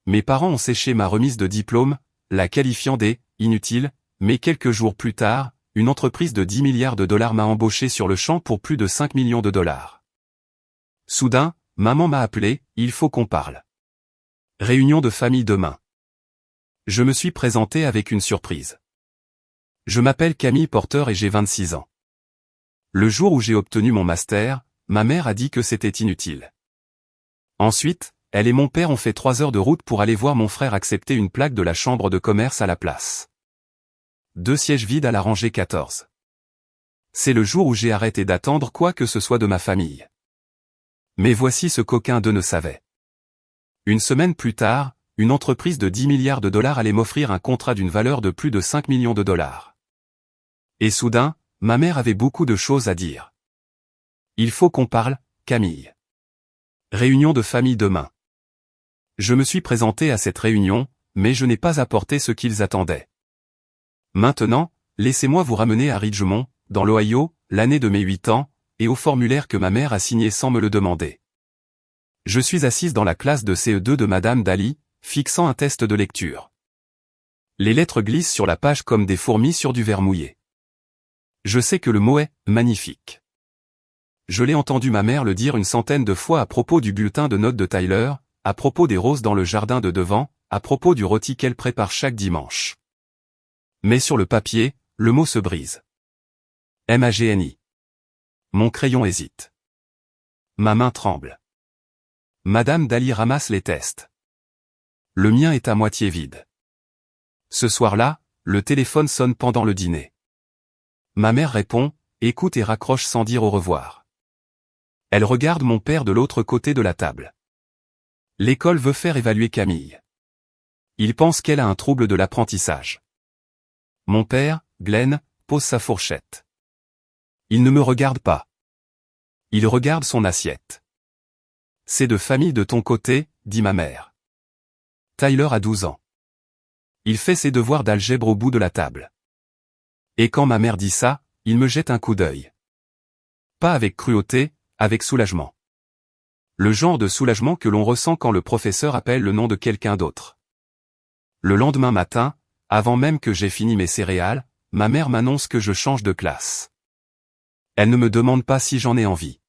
Mes parents ont séché ma remise de diplôme, la qualifiant d'« inutile », mais quelques jours plus tard, une entreprise de 10 milliards de dollars m'a embauché sur le champ pour plus de 5 millions de dollars. Soudain, maman m'a appelé, il faut qu'on parle. Réunion de famille demain. Je me suis présenté avec une surprise. Je m'appelle Camille Porter et j'ai 26 ans. Le jour où j'ai obtenu mon master, ma mère a dit que c'était inutile. Ensuite, elle et mon père ont fait 3 heures de route pour aller voir mon frère accepter une plaque de la chambre de commerce à la place. 2 sièges vides à la rangée 14. C'est le jour où j'ai arrêté d'attendre quoi que ce soit de ma famille. Mais voici ce qu'aucun d'eux ne savait. Une semaine plus tard, une entreprise de 10 milliards de dollars allait m'offrir un contrat d'une valeur de plus de 5 millions de dollars. Et soudain, ma mère avait beaucoup de choses à dire. Il faut qu'on parle, Camille. Réunion de famille demain. Je me suis présenté à cette réunion, mais je n'ai pas apporté ce qu'ils attendaient. Maintenant, laissez-moi vous ramener à Ridgemont, dans l'Ohio, l'année de mes 8 ans, et au formulaire que ma mère a signé sans me le demander. Je suis assise dans la classe de CE2 de Madame Daly, fixant un test de lecture. Les lettres glissent sur la page comme des fourmis sur du verre mouillé. Je sais que le mot est « magnifique ». Je l'ai entendu ma mère le dire une centaine de fois à propos du bulletin de notes de Tyler, à propos des roses dans le jardin de devant, à propos du rôti qu'elle prépare chaque dimanche. Mais sur le papier, le mot se brise. Magni. Mon crayon hésite. Ma main tremble. Madame Daly ramasse les tests. Le mien est à moitié vide. Ce soir-là, le téléphone sonne pendant le dîner. Ma mère répond, écoute et raccroche sans dire au revoir. Elle regarde mon père de l'autre côté de la table. L'école veut faire évaluer Camille. Il pense qu'elle a un trouble de l'apprentissage. Mon père, Glenn, pose sa fourchette. Il ne me regarde pas. Il regarde son assiette. C'est de famille de ton côté, dit ma mère. Tyler a 12 ans. Il fait ses devoirs d'algèbre au bout de la table. Et quand ma mère dit ça, il me jette un coup d'œil. Pas avec cruauté, avec soulagement. Le genre de soulagement que l'on ressent quand le professeur appelle le nom de quelqu'un d'autre. Le lendemain matin, avant même que j'aie fini mes céréales, ma mère m'annonce que je change de classe. Elle ne me demande pas si j'en ai envie.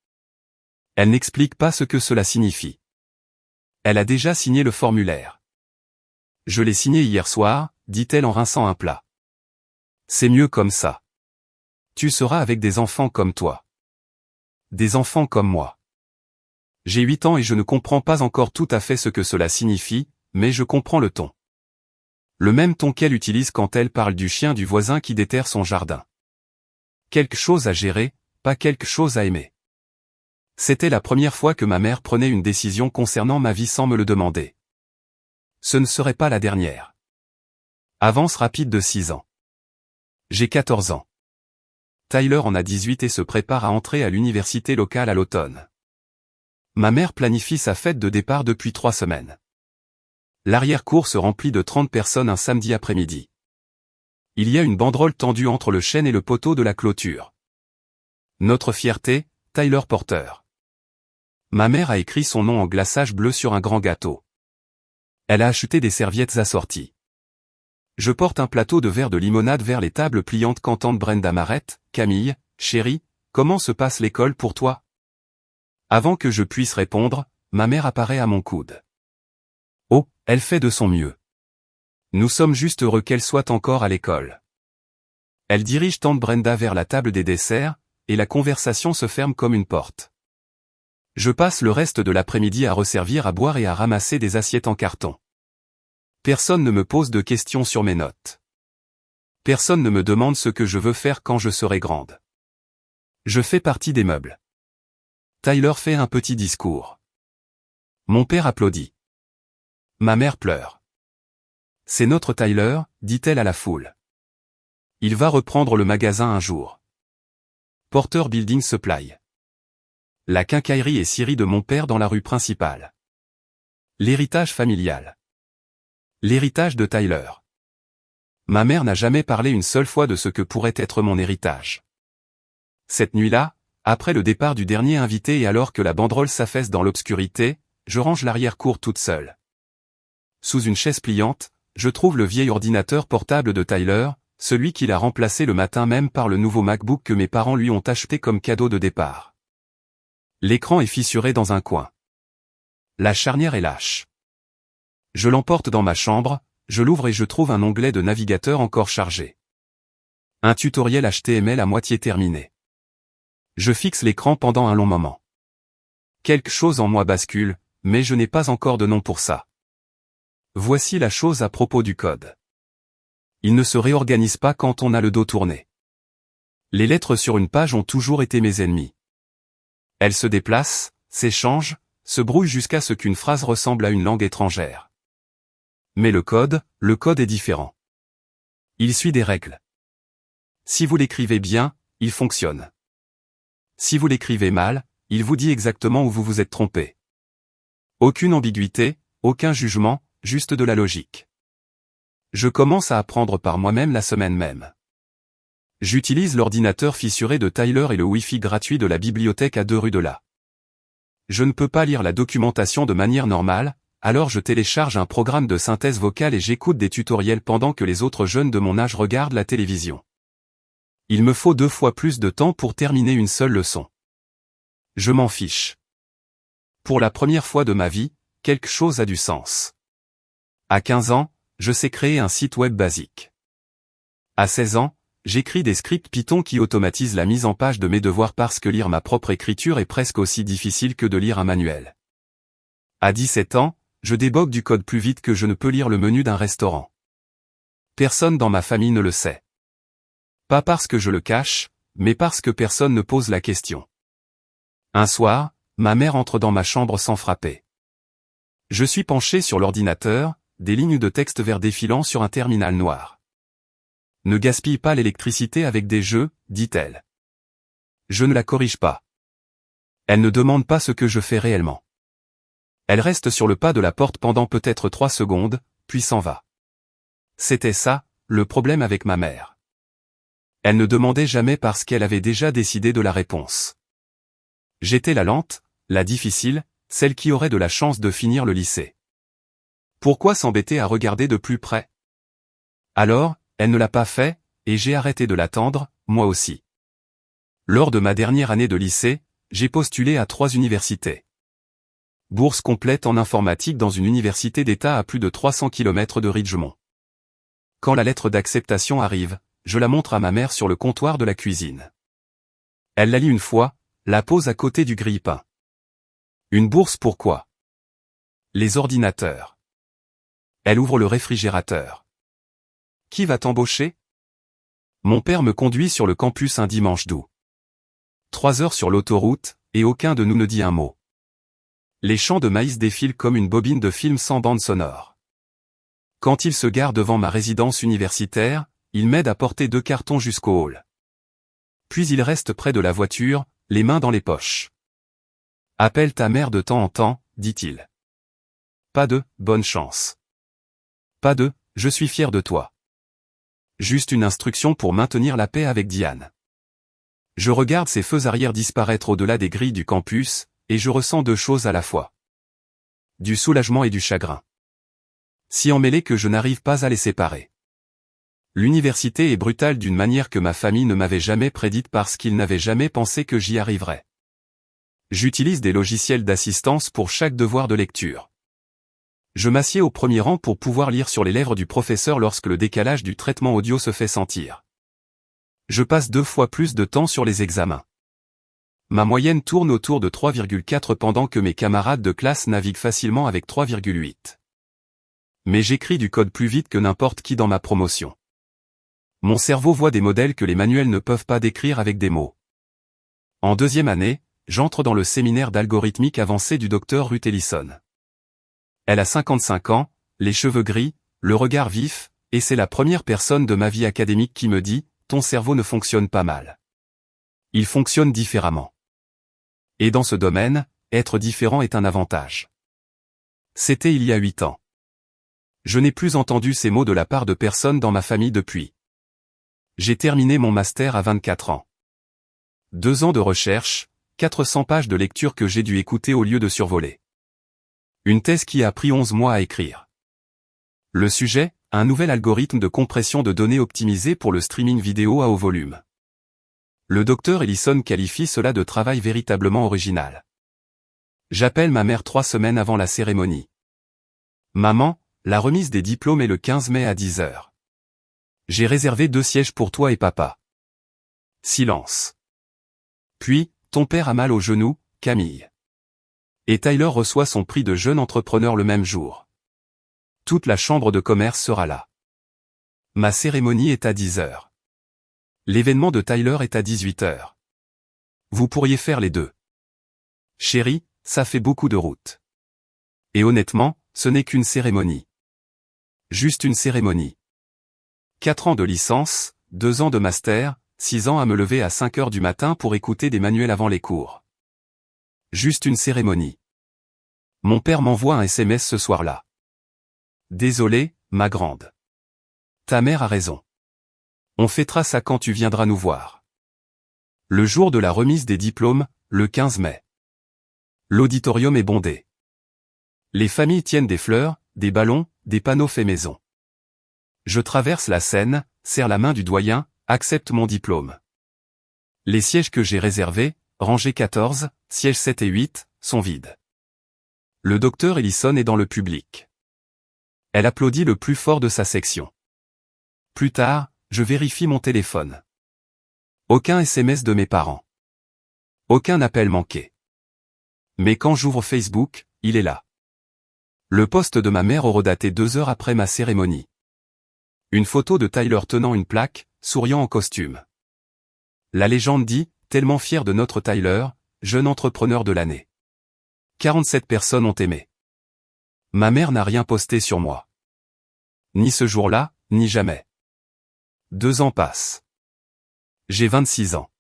Elle n'explique pas ce que cela signifie. Elle a déjà signé le formulaire. Je l'ai signé hier soir, dit-elle en rinçant un plat. C'est mieux comme ça. Tu seras avec des enfants comme toi. Des enfants comme moi. J'ai 8 ans et je ne comprends pas encore tout à fait ce que cela signifie, mais je comprends le ton. Le même ton qu'elle utilise quand elle parle du chien du voisin qui déterre son jardin. Quelque chose à gérer, pas quelque chose à aimer. C'était la première fois que ma mère prenait une décision concernant ma vie sans me le demander. Ce ne serait pas la dernière. Avance rapide de 6 ans. J'ai 14 ans. Tyler en a 18 et se prépare à entrer à l'université locale à l'automne. Ma mère planifie sa fête de départ depuis 3 semaines. L'arrière-cour se remplit de 30 personnes un samedi après-midi. Il y a une banderole tendue entre le chêne et le poteau de la clôture. Notre fierté, Tyler Porter. Ma mère a écrit son nom en glaçage bleu sur un grand gâteau. Elle a acheté des serviettes assorties. Je porte un plateau de verre de limonade vers les tables pliantes qu'entendent Brenda m'arrête. Camille, chérie, comment se passe l'école pour toi? Avant que je puisse répondre, ma mère apparaît à mon coude. Oh, elle fait de son mieux. Nous sommes juste heureux qu'elle soit encore à l'école. Elle dirige tante Brenda vers la table des desserts, et la conversation se ferme comme une porte. Je passe le reste de l'après-midi à resservir à boire et à ramasser des assiettes en carton. Personne ne me pose de questions sur mes notes. Personne ne me demande ce que je veux faire quand je serai grande. Je fais partie des meubles. Tyler fait un petit discours. Mon père applaudit. Ma mère pleure. C'est notre Tyler, dit-elle à la foule. Il va reprendre le magasin un jour. Porter Building Supply. La quincaillerie et scierie de mon père dans la rue principale. L'héritage familial. L'héritage de Tyler. Ma mère n'a jamais parlé une seule fois de ce que pourrait être mon héritage. Cette nuit-là, après le départ du dernier invité et alors que la banderole s'affaisse dans l'obscurité, je range l'arrière-cour toute seule. sous une chaise pliante, je trouve le vieil ordinateur portable de Tyler, celui qu'il a remplacé le matin même par le nouveau MacBook que mes parents lui ont acheté comme cadeau de départ. L'écran est fissuré dans un coin. La charnière est lâche. Je l'emporte dans ma chambre, je l'ouvre et je trouve un onglet de navigateur encore chargé. Un tutoriel HTML à moitié terminé. Je fixe l'écran pendant un long moment. Quelque chose en moi bascule, mais je n'ai pas encore de nom pour ça. Voici la chose à propos du code. Il ne se réorganise pas quand on a le dos tourné. Les lettres sur une page ont toujours été mes ennemis. Elles se déplacent, s'échangent, se brouillent jusqu'à ce qu'une phrase ressemble à une langue étrangère. Mais le code est différent. Il suit des règles. Si vous l'écrivez bien, il fonctionne. Si vous l'écrivez mal, il vous dit exactement où vous vous êtes trompé. Aucune ambiguïté, aucun jugement, juste de la logique. Je commence à apprendre par moi-même la semaine même. J'utilise l'ordinateur fissuré de Tyler et le Wi-Fi gratuit de la bibliothèque à 2 rues de là. Je ne peux pas lire la documentation de manière normale, alors je télécharge un programme de synthèse vocale et j'écoute des tutoriels pendant que les autres jeunes de mon âge regardent la télévision. Il me faut 2 fois plus de temps pour terminer une seule leçon. Je m'en fiche. Pour la première fois de ma vie, quelque chose a du sens. À 15 ans, je sais créer un site web basique. À 16 ans, j'écris des scripts Python qui automatisent la mise en page de mes devoirs parce que lire ma propre écriture est presque aussi difficile que de lire un manuel. À 17 ans, je débogue du code plus vite que je ne peux lire le menu d'un restaurant. Personne dans ma famille ne le sait. Pas parce que je le cache, mais parce que personne ne pose la question. Un soir, ma mère entre dans ma chambre sans frapper. Je suis penché sur l'ordinateur, des lignes de texte vert défilant sur un terminal noir. Ne gaspille pas l'électricité avec des jeux, dit-elle. Je ne la corrige pas. Elle ne demande pas ce que je fais réellement. Elle reste sur le pas de la porte pendant peut-être 3 secondes, puis s'en va. C'était ça, le problème avec ma mère. Elle ne demandait jamais parce qu'elle avait déjà décidé de la réponse. J'étais la lente, la difficile, celle qui aurait de la chance de finir le lycée. Pourquoi s'embêter à regarder de plus près? Alors, elle ne l'a pas fait, et j'ai arrêté de l'attendre, moi aussi. Lors de ma dernière année de lycée, j'ai postulé à 3 universités. Bourse complète en informatique dans une université d'État à plus de 300 km de Ridgemont. Quand la lettre d'acceptation arrive, je la montre à ma mère sur le comptoir de la cuisine. Elle la lit une fois, la pose à côté du grille-pain. Une bourse pourquoi? Les ordinateurs. Elle ouvre le réfrigérateur. Qui va t'embaucher? Mon père me conduit sur le campus un dimanche d'août. 3 heures sur l'autoroute, et aucun de nous ne dit un mot. Les champs de maïs défilent comme une bobine de film sans bande sonore. Quand il se gare devant ma résidence universitaire, il m'aide à porter 2 cartons jusqu'au hall. Puis il reste près de la voiture, les mains dans les poches. Appelle ta mère de temps en temps, dit-il. Pas de « bonne chance ». Pas de « je suis fier de toi ». Juste une instruction pour maintenir la paix avec Diane. Je regarde ses feux arrière disparaître au-delà des grilles du campus, et je ressens 2 choses à la fois. Du soulagement et du chagrin. Si emmêlés que je n'arrive pas à les séparer. L'université est brutale d'une manière que ma famille ne m'avait jamais prédite parce qu'ils n'avaient jamais pensé que j'y arriverais. J'utilise des logiciels d'assistance pour chaque devoir de lecture. Je m'assieds au premier rang pour pouvoir lire sur les lèvres du professeur lorsque le décalage du traitement audio se fait sentir. Je passe 2 fois plus de temps sur les examens. Ma moyenne tourne autour de 3,4 pendant que mes camarades de classe naviguent facilement avec 3,8. Mais j'écris du code plus vite que n'importe qui dans ma promotion. Mon cerveau voit des modèles que les manuels ne peuvent pas décrire avec des mots. En 2e année, j'entre dans le séminaire d'algorithmique avancée du Dr Ruth Ellison. Elle a 55 ans, les cheveux gris, le regard vif, et c'est la première personne de ma vie académique qui me dit « Ton cerveau ne fonctionne pas mal. Il fonctionne différemment. » Et dans ce domaine, être différent est un avantage. C'était il y a 8 ans. Je n'ai plus entendu ces mots de la part de personne dans ma famille depuis. J'ai terminé mon master à 24 ans. 2 ans de recherche, 400 pages de lecture que j'ai dû écouter au lieu de survoler. Une thèse qui a pris 11 mois à écrire. Le sujet, un nouvel algorithme de compression de données optimisé pour le streaming vidéo à haut volume. Le docteur Ellison qualifie cela de travail véritablement original. J'appelle ma mère 3 semaines avant la cérémonie. Maman, la remise des diplômes est le 15 mai à 10 h. J'ai réservé 2 sièges pour toi et papa. Silence. Puis, ton père a mal au genou, Camille. Et Tyler reçoit son prix de jeune entrepreneur le même jour. Toute la chambre de commerce sera là. Ma cérémonie est à 10 h. L'événement de Tyler est à 18 h. Vous pourriez faire les deux. Chérie, ça fait beaucoup de route. Et honnêtement, ce n'est qu'une cérémonie. Juste une cérémonie. 4 ans de licence, 2 ans de master, 6 ans à me lever à 5 h du matin pour écouter des manuels avant les cours. Juste une cérémonie. Mon père m'envoie un SMS ce soir-là. Désolé, ma grande. Ta mère a raison. On fêtera ça quand tu viendras nous voir. Le jour de la remise des diplômes, le 15 mai. L'auditorium est bondé. Les familles tiennent des fleurs, des ballons, des panneaux faits maison. Je traverse la scène, serre la main du doyen, accepte mon diplôme. Les sièges que j'ai réservés, rangée 14, sièges 7 et 8, sont vides. Le docteur Ellison est dans le public. Elle applaudit le plus fort de sa section. Plus tard, je vérifie mon téléphone. Aucun SMS de mes parents. Aucun appel manqué. Mais quand j'ouvre Facebook, il est là. Le post de ma mère horodaté 2 heures après ma cérémonie. Une photo de Tyler tenant une plaque, souriant en costume. La légende dit, tellement fier de notre Tyler, jeune entrepreneur de l'année. 47 personnes ont aimé. Ma mère n'a rien posté sur moi. Ni ce jour-là, ni jamais. 2 ans passent. J'ai 26 ans.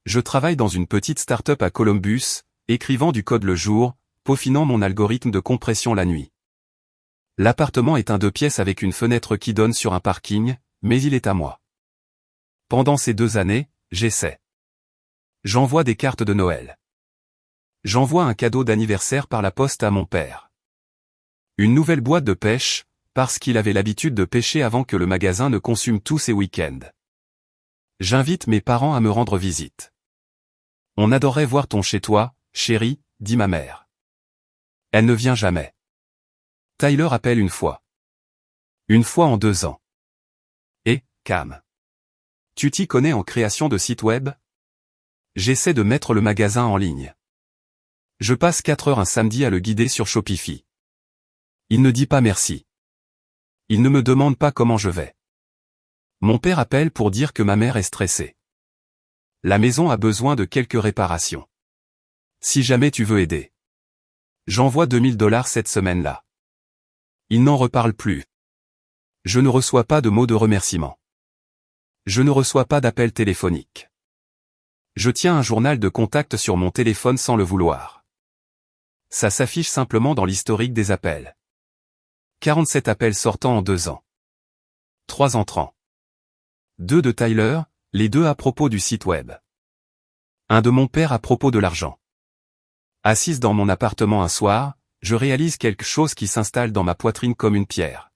Je travaille dans une petite start-up à Columbus, écrivant du code le jour, peaufinant mon algorithme de compression la nuit. L'appartement est un 2 pièces avec une fenêtre qui donne sur un parking, mais il est à moi. Pendant ces 2 années, j'essaie. J'envoie des cartes de Noël. J'envoie un cadeau d'anniversaire par la poste à mon père. Une nouvelle boîte de pêche, parce qu'il avait l'habitude de pêcher avant que le magasin ne consume tous ses week-ends. J'invite mes parents à me rendre visite. On adorerait voir ton chez toi, chérie, dit ma mère. Elle ne vient jamais. Tyler appelle une fois. Une fois en 2 ans. Et, Cam. Tu t'y connais en création de sites web? J'essaie de mettre le magasin en ligne. Je passe 4 heures un samedi à le guider sur Shopify. Il ne dit pas merci. Il ne me demande pas comment je vais. Mon père appelle pour dire que ma mère est stressée. La maison a besoin de quelques réparations. Si jamais tu veux aider. J'envoie $2000 cette semaine-là. Il n'en reparle plus. Je ne reçois pas de mots de remerciement. Je ne reçois pas d'appel téléphonique. Je tiens un journal de contact sur mon téléphone sans le vouloir. Ça s'affiche simplement dans l'historique des appels. 47 appels sortant en 2 ans. 3 entrants. 2 de Tyler, les 2 à propos du site web. Un de mon père à propos de l'argent. Assise dans mon appartement un soir, je réalise quelque chose qui s'installe dans ma poitrine comme une pierre.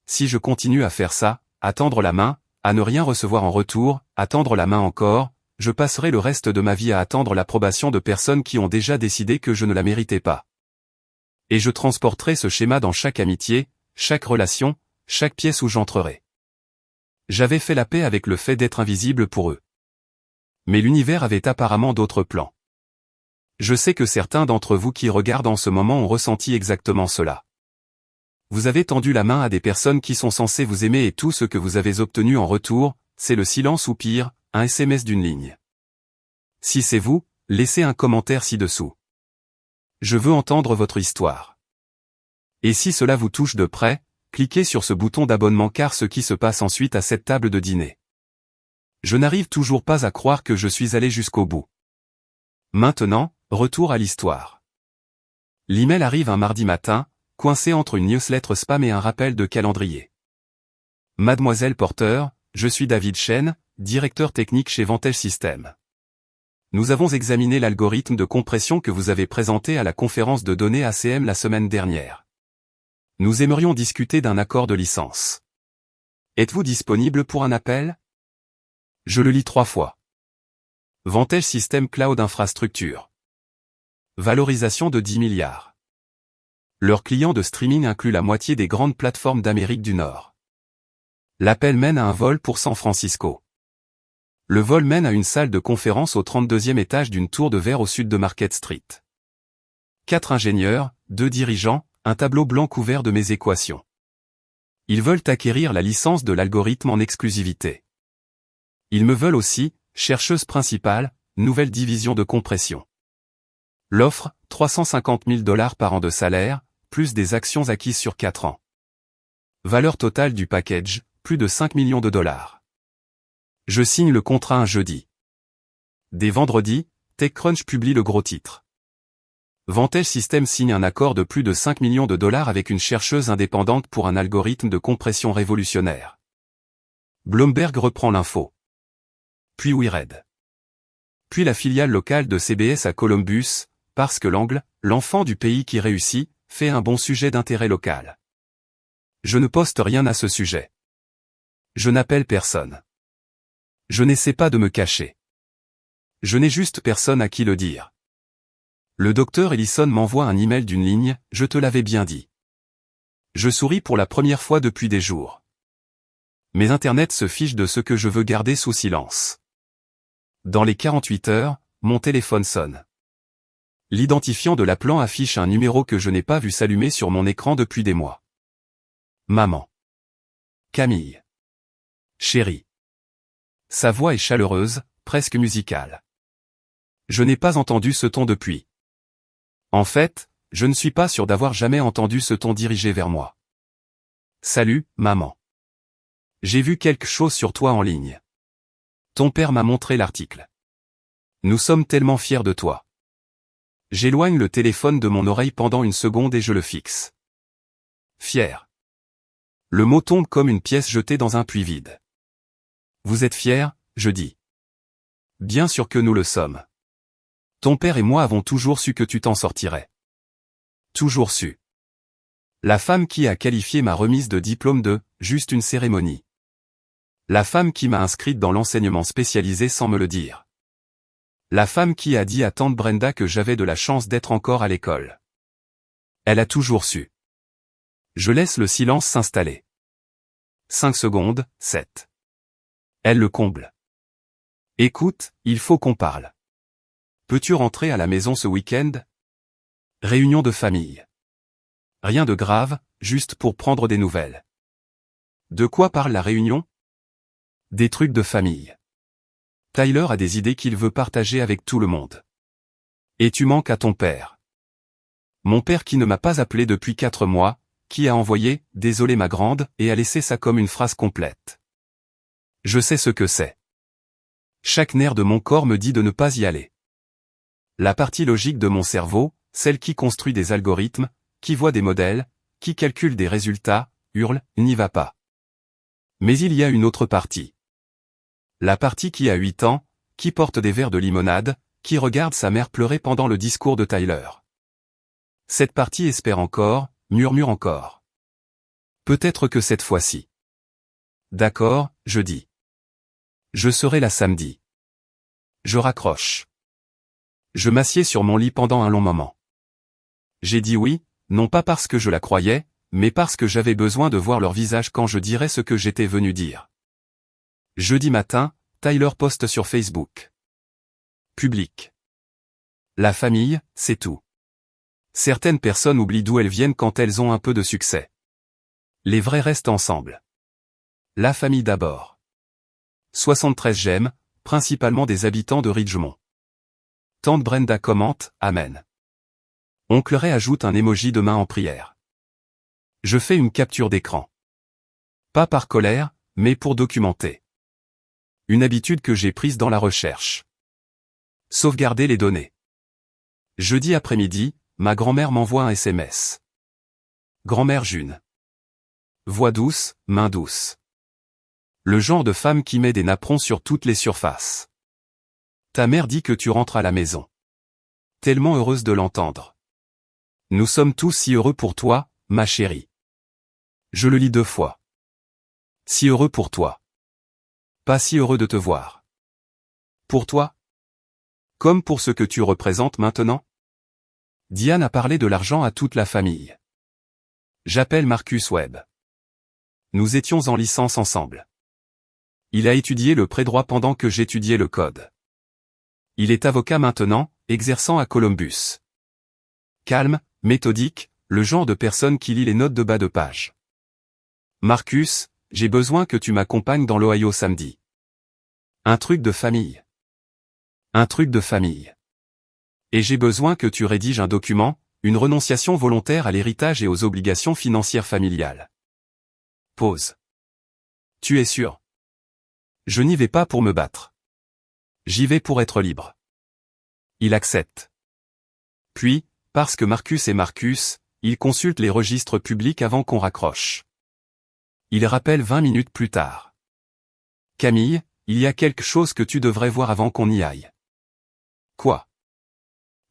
Si je continue à faire ça, à tendre la main, à ne rien recevoir en retour, à tendre la main encore, je passerai le reste de ma vie à attendre l'approbation de personnes qui ont déjà décidé que je ne la méritais pas. Et je transporterai ce schéma dans chaque amitié, chaque relation, chaque pièce où j'entrerai. J'avais fait la paix avec le fait d'être invisible pour eux. Mais l'univers avait apparemment d'autres plans. Je sais que certains d'entre vous qui regardent en ce moment ont ressenti exactement cela. Vous avez tendu la main à des personnes qui sont censées vous aimer et tout ce que vous avez obtenu en retour, c'est le silence ou pire, un SMS d'une ligne. Si c'est vous, laissez un commentaire ci-dessous. Je veux entendre votre histoire. Et si cela vous touche de près, cliquez sur ce bouton d'abonnement car ce qui se passe ensuite à cette table de dîner. Je n'arrive toujours pas à croire que je suis allé jusqu'au bout. Maintenant, retour à l'histoire. L'email arrive un mardi matin, coincé entre une newsletter spam et un rappel de calendrier. Mademoiselle Porter, je suis David Chen, directeur technique chez Vantage Systems. Nous avons examiné l'algorithme de compression que vous avez présenté à la conférence de données ACM la semaine dernière. Nous aimerions discuter d'un accord de licence. Êtes-vous disponible pour un appel? Je le lis 3 fois. Vantage System Cloud Infrastructure. Valorisation de 10 milliards. Leurs clients de streaming incluent la moitié des grandes plateformes d'Amérique du Nord. L'appel mène à un vol pour San Francisco. Le vol mène à une salle de conférence au 32e étage d'une tour de verre au sud de Market Street. 4 ingénieurs, 2 dirigeants, un tableau blanc couvert de mes équations. Ils veulent acquérir la licence de l'algorithme en exclusivité. Ils me veulent aussi, chercheuse principale, nouvelle division de compression. L'offre, 350 000 $ par an de salaire, plus des actions acquises sur 4 ans. Valeur totale du package, plus de 5 millions de $. Je signe le contrat un jeudi. Dès vendredi, TechCrunch publie le gros titre. Vantage System signe un accord de plus de 5 millions de $ avec une chercheuse indépendante pour un algorithme de compression révolutionnaire. Bloomberg reprend l'info. Puis Wired. Puis la filiale locale de CBS à Columbus, parce que l'enfant du pays qui réussit, fait un bon sujet d'intérêt local. Je ne poste rien à ce sujet. Je n'appelle personne. Je n'essaie pas de me cacher. Je n'ai juste personne à qui le dire. Le docteur Ellison m'envoie un email d'une ligne, je te l'avais bien dit. Je souris pour la première fois depuis des jours. Mais Internet se fiche de ce que je veux garder sous silence. Dans les 48 heures, mon téléphone sonne. L'identifiant de l'appelant affiche un numéro que je n'ai pas vu s'allumer sur mon écran depuis des mois. Maman. Camille. Chérie. Sa voix est chaleureuse, presque musicale. Je n'ai pas entendu ce ton depuis. En fait, je ne suis pas sûr d'avoir jamais entendu ce ton dirigé vers moi. Salut, maman. J'ai vu quelque chose sur toi en ligne. Ton père m'a montré l'article. Nous sommes tellement fiers de toi. J'éloigne le téléphone de mon oreille pendant une seconde et je le fixe. Fier. Le mot tombe comme une pièce jetée dans un puits vide. Vous êtes fiers, je dis. Bien sûr que nous le sommes. Ton père et moi avons toujours su que tu t'en sortirais. Toujours su. La femme qui a qualifié ma remise de diplôme de « juste une cérémonie ». La femme qui m'a inscrite dans l'enseignement spécialisé sans me le dire. La femme qui a dit à tante Brenda que j'avais de la chance d'être encore à l'école. Elle a toujours su. Je laisse le silence s'installer. 5 secondes, 7. Elle le comble. Écoute, il faut qu'on parle. Peux-tu rentrer à la maison ce week-end? Réunion de famille. Rien de grave, juste pour prendre des nouvelles. De quoi parle la réunion? Des trucs de famille. Tyler a des idées qu'il veut partager avec tout le monde. Et tu manques à ton père. Mon père qui ne m'a pas appelé depuis 4 mois, qui a envoyé « Désolé ma grande » et a laissé ça comme une phrase complète. Je sais ce que c'est. Chaque nerf de mon corps me dit de ne pas y aller. La partie logique de mon cerveau, celle qui construit des algorithmes, qui voit des modèles, qui calcule des résultats, hurle « N'y va pas ». Mais il y a une autre partie. La partie qui a 8 ans, qui porte des verres de limonade, qui regarde sa mère pleurer pendant le discours de Tyler. Cette partie espère encore, murmure encore. Peut-être que cette fois-ci. D'accord, je dis. Je serai là samedi. Je raccroche. Je m'assieds sur mon lit pendant un long moment. J'ai dit oui, non pas parce que je la croyais, mais parce que j'avais besoin de voir leur visage quand je dirais ce que j'étais venu dire. Jeudi matin, Tyler poste sur Facebook. Public. La famille, c'est tout. Certaines personnes oublient d'où elles viennent quand elles ont un peu de succès. Les vrais restent ensemble. La famille d'abord. 73 j'aime, principalement des habitants de Ridgemont. Tante Brenda commente, Amen. Oncle Ray ajoute un emoji de main en prière. Je fais une capture d'écran. Pas par colère, mais pour documenter. Une habitude que j'ai prise dans la recherche. Sauvegarder les données. Jeudi après-midi, ma grand-mère m'envoie un SMS. Grand-mère June. Voix douce, main douce. Le genre de femme qui met des napperons sur toutes les surfaces. Ta mère dit que tu rentres à la maison. Tellement heureuse de l'entendre. Nous sommes tous si heureux pour toi, ma chérie. Je le lis 2 fois. Si heureux pour toi. Pas si heureux de te voir. Pour toi? Comme pour ce que tu représentes maintenant? Diane a parlé de l'argent à toute la famille. J'appelle Marcus Webb. Nous étions en licence ensemble. Il a étudié le pré-droit pendant que j'étudiais le code. Il est avocat maintenant, exerçant à Columbus. Calme, méthodique, le genre de personne qui lit les notes de bas de page. Marcus, j'ai besoin que tu m'accompagnes dans l'Ohio samedi. Un truc de famille. Un truc de famille. Et j'ai besoin que tu rédiges un document, une renonciation volontaire à l'héritage et aux obligations financières familiales. Pause. Tu es sûr? Je n'y vais pas pour me battre. J'y vais pour être libre. Il accepte. Puis, parce que Marcus est Marcus, il consulte les registres publics avant qu'on raccroche. Il rappelle 20 minutes plus tard. Camille, il y a quelque chose que tu devrais voir avant qu'on y aille. Quoi?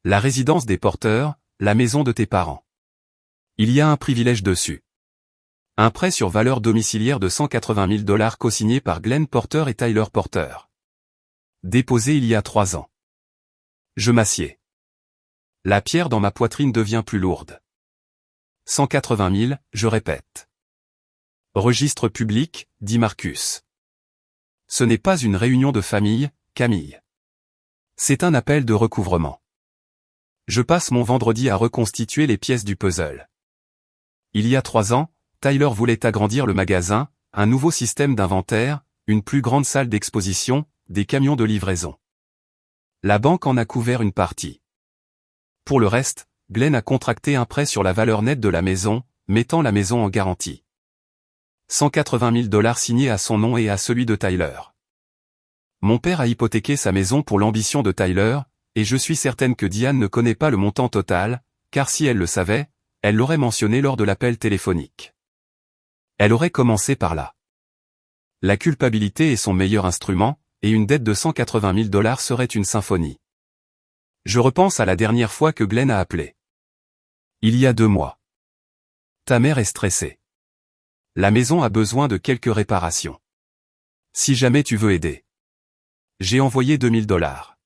La résidence des Porter, la maison de tes parents. Il y a un privilège dessus. Un prêt sur valeur domiciliaire de 180 000 $ co-signé par Glenn Porter et Tyler Porter. Déposé il y a 3 ans. Je m'assieds. La pierre dans ma poitrine devient plus lourde. 180 000, je répète. Registre public, dit Marcus. Ce n'est pas une réunion de famille, Camille. C'est un appel de recouvrement. Je passe mon vendredi à reconstituer les pièces du puzzle. Il y a 3 ans, Tyler voulait agrandir le magasin, un nouveau système d'inventaire, une plus grande salle d'exposition, des camions de livraison. La banque en a couvert une partie. Pour le reste, Glenn a contracté un prêt sur la valeur nette de la maison, mettant la maison en garantie. 180 000 $ signés à son nom et à celui de Tyler. Mon père a hypothéqué sa maison pour l'ambition de Tyler, et je suis certaine que Diane ne connaît pas le montant total, car si elle le savait, elle l'aurait mentionné lors de l'appel téléphonique. Elle aurait commencé par là. La culpabilité est son meilleur instrument, et une dette de 180 000 $ serait une symphonie. Je repense à la dernière fois que Glenn a appelé. Il y a 2 mois. Ta mère est stressée. La maison a besoin de quelques réparations. Si jamais tu veux aider. J'ai envoyé 2 000 $.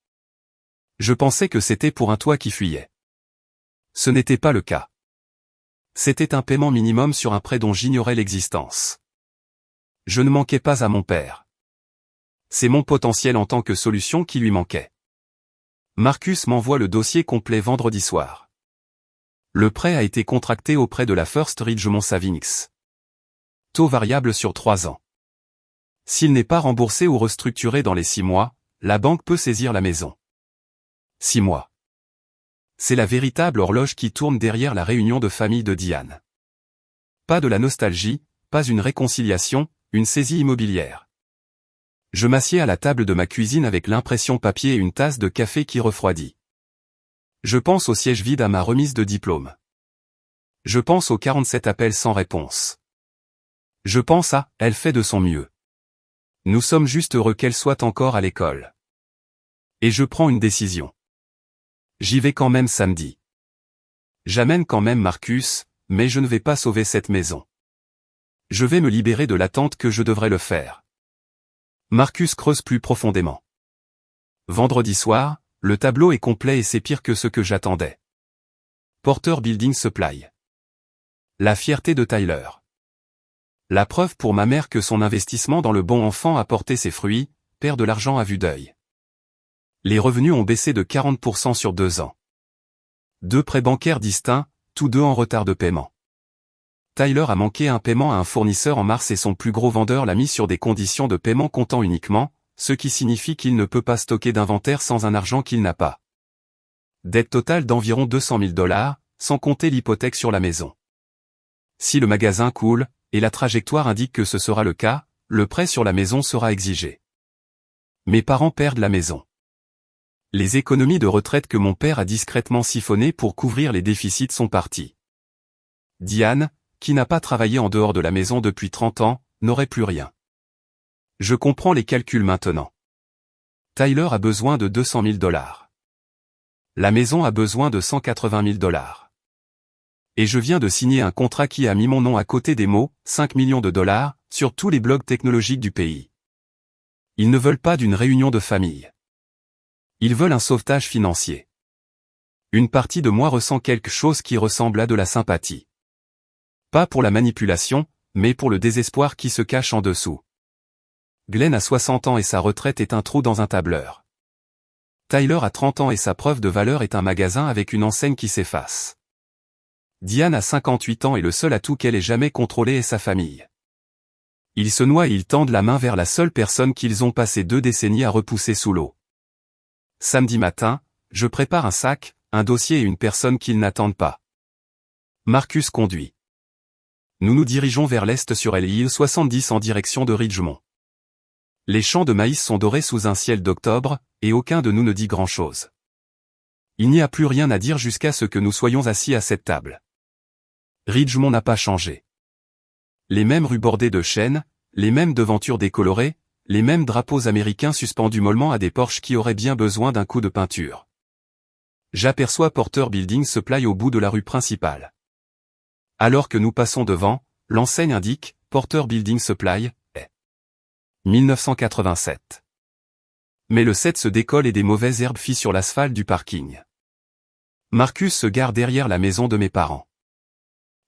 Je pensais que c'était pour un toit qui fuyait. Ce n'était pas le cas. C'était un paiement minimum sur un prêt dont j'ignorais l'existence. Je ne manquais pas à mon père. C'est mon potentiel en tant que solution qui lui manquait. Marcus m'envoie le dossier complet vendredi soir. Le prêt a été contracté auprès de la First Ridgemont Savings. Taux variable sur 3 ans. S'il n'est pas remboursé ou restructuré dans les 6 mois, la banque peut saisir la maison. 6 mois. C'est la véritable horloge qui tourne derrière la réunion de famille de Diane. Pas de la nostalgie, pas une réconciliation, une saisie immobilière. Je m'assieds à la table de ma cuisine avec l'impression papier et une tasse de café qui refroidit. Je pense au siège vide à ma remise de diplôme. Je pense aux 47 appels sans réponse. Je pense à « elle fait de son mieux ». Nous sommes juste heureux qu'elle soit encore à l'école. Et je prends une décision. J'y vais quand même samedi. J'amène quand même Marcus, mais je ne vais pas sauver cette maison. Je vais me libérer de l'attente que je devrais le faire. Marcus creuse plus profondément. Vendredi soir, le tableau est complet et c'est pire que ce que j'attendais. Porter Building Supply. La fierté de Tyler. La preuve pour ma mère que son investissement dans le bon enfant a porté ses fruits, perd de l'argent à vue d'œil. Les revenus ont baissé de 40% sur 2 ans. 2 prêts bancaires distincts, tous 2 en retard de paiement. Tyler a manqué un paiement à un fournisseur en mars et son plus gros vendeur l'a mis sur des conditions de paiement comptant uniquement, ce qui signifie qu'il ne peut pas stocker d'inventaire sans un argent qu'il n'a pas. Dette totale d'environ 200 000 $, sans compter l'hypothèque sur la maison. Si le magasin coule, et la trajectoire indique que ce sera le cas, le prêt sur la maison sera exigé. Mes parents perdent la maison. Les économies de retraite que mon père a discrètement siphonnées pour couvrir les déficits sont parties. Diane, qui n'a pas travaillé en dehors de la maison depuis 30 ans, n'aurait plus rien. Je comprends les calculs maintenant. Tyler a besoin de 200 000 $. La maison a besoin de 180 000 $. Et je viens de signer un contrat qui a mis mon nom à côté des mots « 5 millions de dollars » sur tous les blogs technologiques du pays. Ils ne veulent pas d'une réunion de famille. Ils veulent un sauvetage financier. Une partie de moi ressent quelque chose qui ressemble à de la sympathie. Pas pour la manipulation, mais pour le désespoir qui se cache en dessous. Glenn a 60 ans et sa retraite est un trou dans un tableur. Tyler a 30 ans et sa preuve de valeur est un magasin avec une enseigne qui s'efface. Diane a 58 ans et le seul atout qu'elle ait jamais contrôlé est sa famille. Ils se noient et ils tendent la main vers la seule personne qu'ils ont passé 2 décennies à repousser sous l'eau. Samedi matin, je prépare un sac, un dossier et une personne qu'ils n'attendent pas. Marcus conduit. Nous nous dirigeons vers l'est sur Hill 70 en direction de Ridgemont. Les champs de maïs sont dorés sous un ciel d'octobre, et aucun de nous ne dit grand-chose. Il n'y a plus rien à dire jusqu'à ce que nous soyons assis à cette table. Ridgemont n'a pas changé. Les mêmes rues bordées de chênes, les mêmes devantures décolorées, les mêmes drapeaux américains suspendus mollement à des porches qui auraient bien besoin d'un coup de peinture. J'aperçois Porter Building Supply au bout de la rue principale. Alors que nous passons devant, l'enseigne indique « Porter Building Supply » est 1987. Mais le 7 se décolle et des mauvaises herbes filent sur l'asphalte du parking. Marcus se gare derrière la maison de mes parents.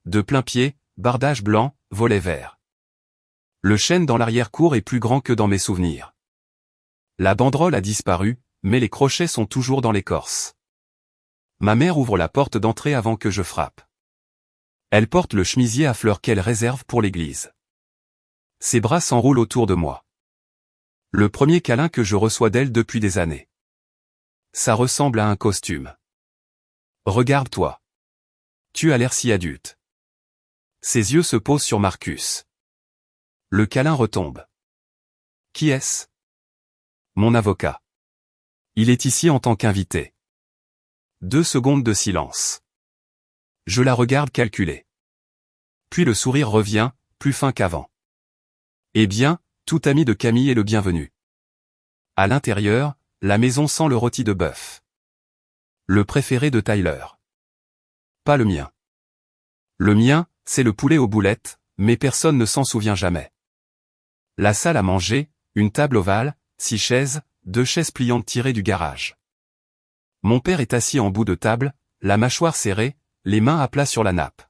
De plein pied, bardage blanc, volet vert. Le chêne dans l'arrière-cour est plus grand que dans mes souvenirs. La banderole a disparu, mais les crochets sont toujours dans l'écorce. Ma mère ouvre la porte d'entrée avant que je frappe. Elle porte le chemisier à fleurs qu'elle réserve pour l'église. Ses bras s'enroulent autour de moi. Le premier câlin que je reçois d'elle depuis des années. Ça ressemble à un costume. Regarde-toi. Tu as l'air si adulte. Ses yeux se posent sur Marcus. Le câlin retombe. Qui est-ce? Mon avocat. Il est ici en tant qu'invité. 2 secondes de silence. Je la regarde calculer. Puis le sourire revient, plus fin qu'avant. Eh bien, tout ami de Camille est le bienvenu. À l'intérieur, la maison sent le rôti de bœuf. Le préféré de Tyler. Pas le mien. Le mien, c'est le poulet aux boulettes, mais personne ne s'en souvient jamais. La salle à manger, une table ovale, 6 chaises, 2 chaises pliantes tirées du garage. Mon père est assis en bout de table, la mâchoire serrée, les mains à plat sur la nappe.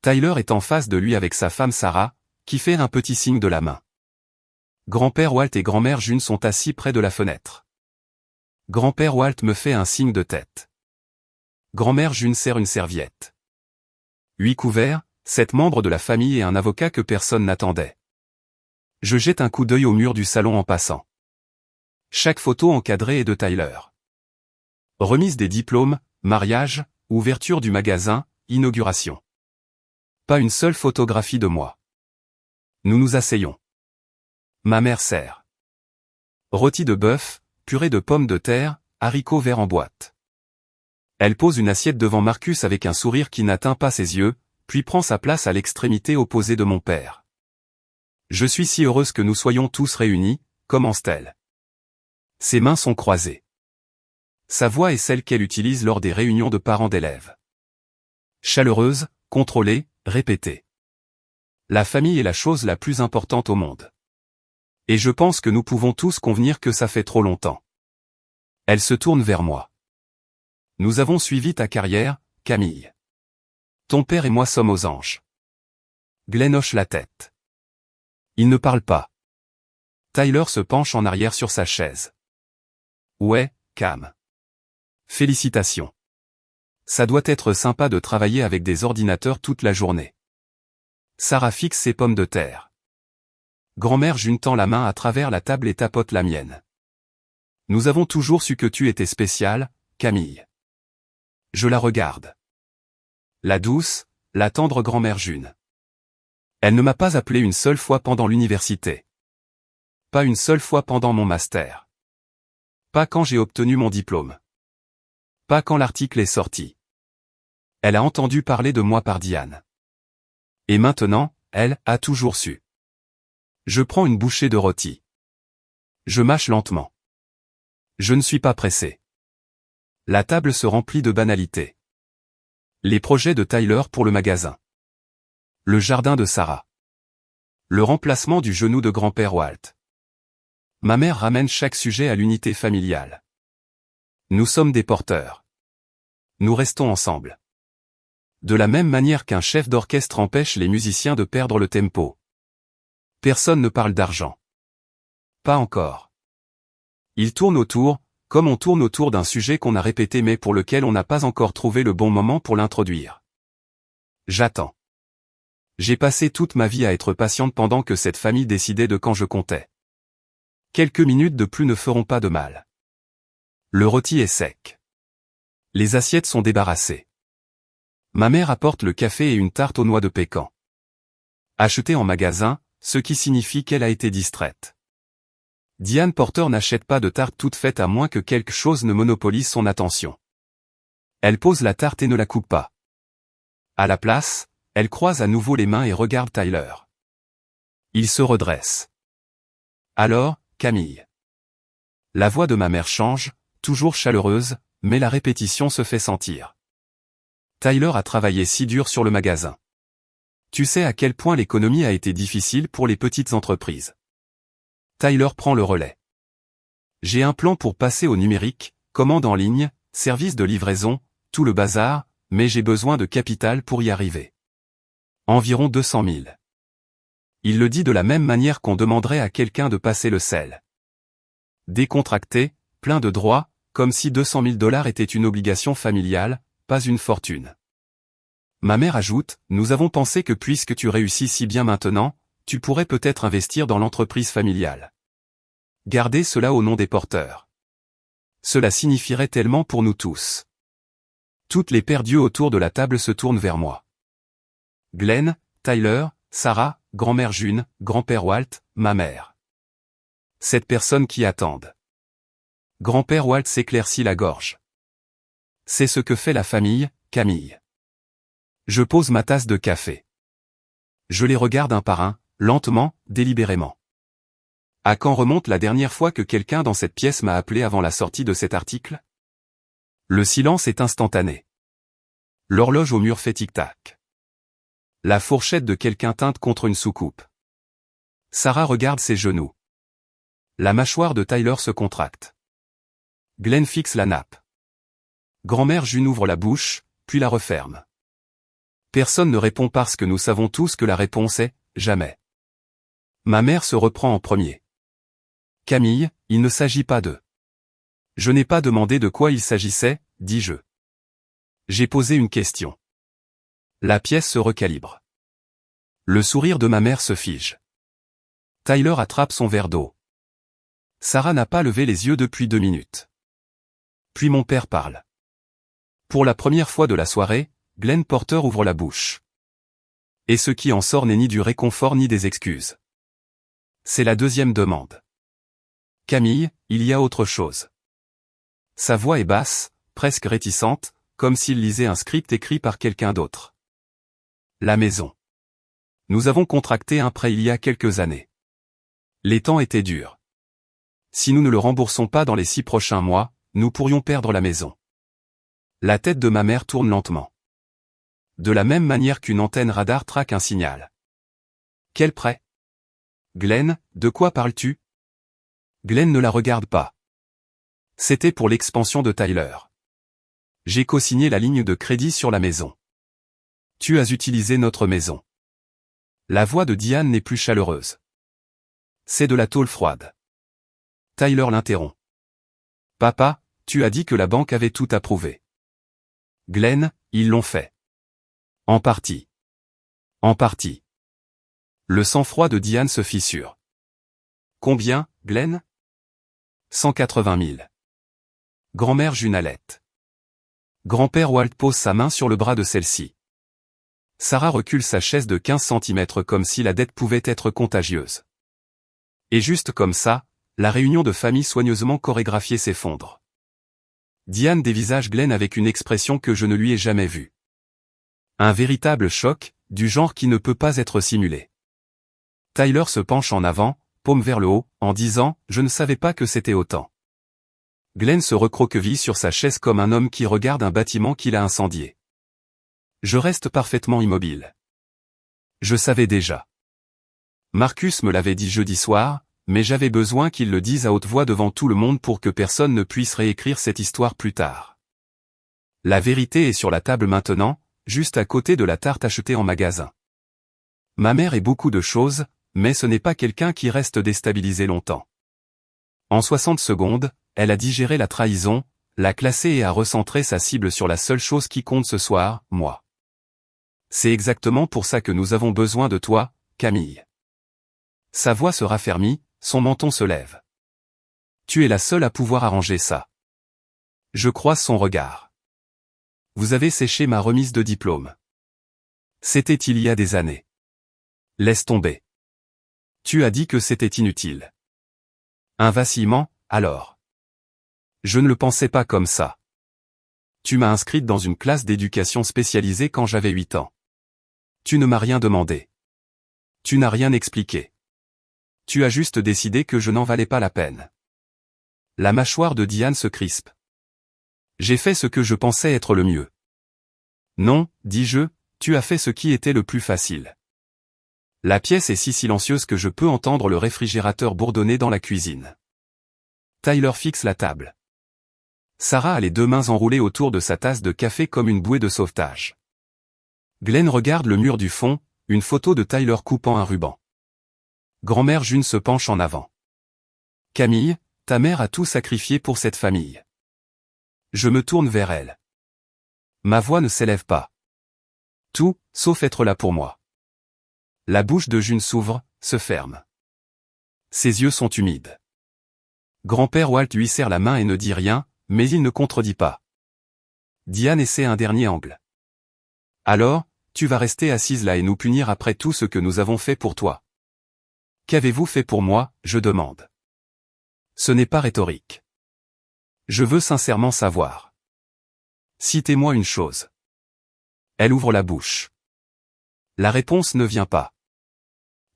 Tyler est en face de lui avec sa femme Sarah, qui fait un petit signe de la main. Grand-père Walt et grand-mère June sont assis près de la fenêtre. Grand-père Walt me fait un signe de tête. Grand-mère June serre une serviette. 8 couverts, 7 membres de la famille et un avocat que personne n'attendait. Je jette un coup d'œil au mur du salon en passant. Chaque photo encadrée est de Tyler. Remise des diplômes, mariage, ouverture du magasin, inauguration. Pas une seule photographie de moi. Nous nous asseyons. Ma mère sert. Rôti de bœuf, purée de pommes de terre, haricots verts en boîte. Elle pose une assiette devant Marcus avec un sourire qui n'atteint pas ses yeux, puis prend sa place à l'extrémité opposée de mon père. Je suis si heureuse que nous soyons tous réunis, commence-t-elle. Ses mains sont croisées. Sa voix est celle qu'elle utilise lors des réunions de parents d'élèves. Chaleureuse, contrôlée, répétée. La famille est la chose la plus importante au monde. Et je pense que nous pouvons tous convenir que ça fait trop longtemps. Elle se tourne vers moi. Nous avons suivi ta carrière, Camille. Ton père et moi sommes aux anges. Glenn hoche la tête. Il ne parle pas. Tyler se penche en arrière sur sa chaise. Ouais, Cam. Félicitations. Ça doit être sympa de travailler avec des ordinateurs toute la journée. Sarah fixe ses pommes de terre. Grand-mère June tend la main à travers la table et tapote la mienne. Nous avons toujours su que tu étais spéciale, Camille. Je la regarde. La douce, la tendre grand-mère June. Elle ne m'a pas appelé une seule fois pendant l'université. Pas une seule fois pendant mon master. Pas quand j'ai obtenu mon diplôme. Pas quand l'article est sorti. Elle a entendu parler de moi par Diane. Et maintenant, elle a toujours su. Je prends une bouchée de rôti. Je mâche lentement. Je ne suis pas pressé. La table se remplit de banalités. Les projets de Tyler pour le magasin. Le jardin de Sarah. Le remplacement du genou de grand-père Walt. Ma mère ramène chaque sujet à l'unité familiale. Nous sommes des porteurs. Nous restons ensemble. De la même manière qu'un chef d'orchestre empêche les musiciens de perdre le tempo. Personne ne parle d'argent. Pas encore. Il tourne autour, comme on tourne autour d'un sujet qu'on a répété mais pour lequel on n'a pas encore trouvé le bon moment pour l'introduire. J'attends. J'ai passé toute ma vie à être patiente pendant que cette famille décidait de quand je comptais. Quelques minutes de plus ne feront pas de mal. Le rôti est sec. Les assiettes sont débarrassées. Ma mère apporte le café et une tarte aux noix de pécan. Achetée en magasin, ce qui signifie qu'elle a été distraite. Diane Porter n'achète pas de tarte toute faite à moins que quelque chose ne monopolise son attention. Elle pose la tarte et ne la coupe pas. À la place, elle croise à nouveau les mains et regarde Tyler. Il se redresse. Alors, Camille. La voix de ma mère change, toujours chaleureuse, mais la répétition se fait sentir. Tyler a travaillé si dur sur le magasin. Tu sais à quel point l'économie a été difficile pour les petites entreprises. Tyler prend le relais. J'ai un plan pour passer au numérique, commande en ligne, service de livraison, tout le bazar, mais j'ai besoin de capital pour y arriver. Environ 200 000. Il le dit de la même manière qu'on demanderait à quelqu'un de passer le sel. Décontracté, plein de droits, comme si 200 000 $ était une obligation familiale, pas une fortune. Ma mère ajoute, nous avons pensé que puisque tu réussis si bien maintenant, tu pourrais peut-être investir dans l'entreprise familiale. Gardez cela au nom des porteurs. Cela signifierait tellement pour nous tous. Toutes les paires d'yeux autour de la table se tournent vers moi. Glenn, Tyler, Sarah, grand-mère June, grand-père Walt, ma mère. Cette personne qui attendent. Grand-père Walt s'éclaircit la gorge. C'est ce que fait la famille, Camille. Je pose ma tasse de café. Je les regarde un par un, lentement, délibérément. À quand remonte la dernière fois que quelqu'un dans cette pièce m'a appelé avant la sortie de cet article? Le silence est instantané. L'horloge au mur fait tic-tac. La fourchette de quelqu'un teinte contre une soucoupe. Sarah regarde ses genoux. La mâchoire de Tyler se contracte. Glenn fixe la nappe. Grand-mère June ouvre la bouche, puis la referme. Personne ne répond parce que nous savons tous que la réponse est « jamais ». Ma mère se reprend en premier. Camille, il ne s'agit pas de. Je n'ai pas demandé de quoi il s'agissait, dis-je. J'ai posé une question. La pièce se recalibre. Le sourire de ma mère se fige. Tyler attrape son verre d'eau. Sarah n'a pas levé les yeux depuis 2 minutes. Puis mon père parle. Pour la première fois de la soirée, Glenn Porter ouvre la bouche. Et ce qui en sort n'est ni du réconfort ni des excuses. C'est la deuxième demande. Camille, il y a autre chose. Sa voix est basse, presque réticente, comme s'il lisait un script écrit par quelqu'un d'autre. La maison. Nous avons contracté un prêt il y a quelques années. Les temps étaient durs. Si nous ne le remboursons pas dans les 6 prochains mois, nous pourrions perdre la maison. La tête de ma mère tourne lentement. De la même manière qu'une antenne radar traque un signal. Quel prêt? Glenn, de quoi parles-tu? Glenn ne la regarde pas. C'était pour l'expansion de Tyler. J'ai co-signé la ligne de crédit sur la maison. Tu as utilisé notre maison. La voix de Diane n'est plus chaleureuse. C'est de la tôle froide. Tyler l'interrompt. Papa, tu as dit que la banque avait tout approuvé. Glenn, ils l'ont fait. En partie. En partie. Le sang-froid de Diane se fissure. Combien, Glenn? 180 000. Grand-mère Junalette. Grand-père Walt pose sa main sur le bras de celle-ci. Sarah recule sa chaise de 15 cm comme si la dette pouvait être contagieuse. Et juste comme ça, la réunion de famille soigneusement chorégraphiée s'effondre. Diane dévisage Glenn avec une expression que je ne lui ai jamais vue. Un véritable choc, du genre qui ne peut pas être simulé. Tyler se penche en avant, paume vers le haut, en disant « Je ne savais pas que c'était autant ». Glenn se recroqueville sur sa chaise comme un homme qui regarde un bâtiment qu'il a incendié. Je reste parfaitement immobile. Je savais déjà. Marcus me l'avait dit jeudi soir, mais j'avais besoin qu'il le dise à haute voix devant tout le monde pour que personne ne puisse réécrire cette histoire plus tard. La vérité est sur la table maintenant, juste à côté de la tarte achetée en magasin. Ma mère est beaucoup de choses, mais ce n'est pas quelqu'un qui reste déstabilisé longtemps. En 60 secondes, elle a digéré la trahison, l'a classée et a recentré sa cible sur la seule chose qui compte ce soir, moi. C'est exactement pour ça que nous avons besoin de toi, Camille. Sa voix se raffermit, son menton se lève. Tu es la seule à pouvoir arranger ça. Je croise son regard. Vous avez séché ma remise de diplôme. C'était il y a des années. Laisse tomber. Tu as dit que c'était inutile. Un vacillement, alors. Je ne le pensais pas comme ça. Tu m'as inscrite dans une classe d'éducation spécialisée quand j'avais 8 ans. Tu ne m'as rien demandé. Tu n'as rien expliqué. Tu as juste décidé que je n'en valais pas la peine. La mâchoire de Diane se crispe. J'ai fait ce que je pensais être le mieux. Non, dis-je, tu as fait ce qui était le plus facile. La pièce est si silencieuse que je peux entendre le réfrigérateur bourdonner dans la cuisine. Tyler fixe la table. Sarah a les 2 mains enroulées autour de sa tasse de café comme une bouée de sauvetage. Glenn regarde le mur du fond, une photo de Tyler coupant un ruban. Grand-mère June se penche en avant. Camille, ta mère a tout sacrifié pour cette famille. Je me tourne vers elle. Ma voix ne s'élève pas. Tout, sauf être là pour moi. La bouche de June s'ouvre, se ferme. Ses yeux sont humides. Grand-père Walt lui serre la main et ne dit rien, mais il ne contredit pas. Diane essaie un dernier angle. Alors, tu vas rester assise là et nous punir après tout ce que nous avons fait pour toi. Qu'avez-vous fait pour moi, je demande. Ce n'est pas rhétorique. Je veux sincèrement savoir. Citez-moi une chose. Elle ouvre la bouche. La réponse ne vient pas.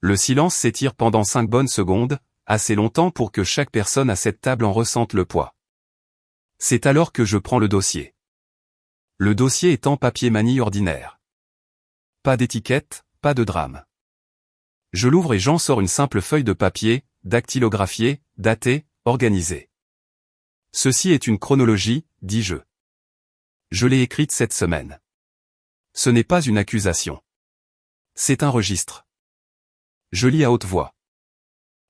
Le silence s'étire pendant 5 bonnes secondes, assez longtemps pour que chaque personne à cette table en ressente le poids. C'est alors que je prends le dossier. Le dossier est en papier manie ordinaire. Pas d'étiquette, pas de drame. Je l'ouvre et j'en sors une simple feuille de papier, dactylographiée, datée, organisée. Ceci est une chronologie, dis-je. Je l'ai écrite cette semaine. Ce n'est pas une accusation. C'est un registre. Je lis à haute voix.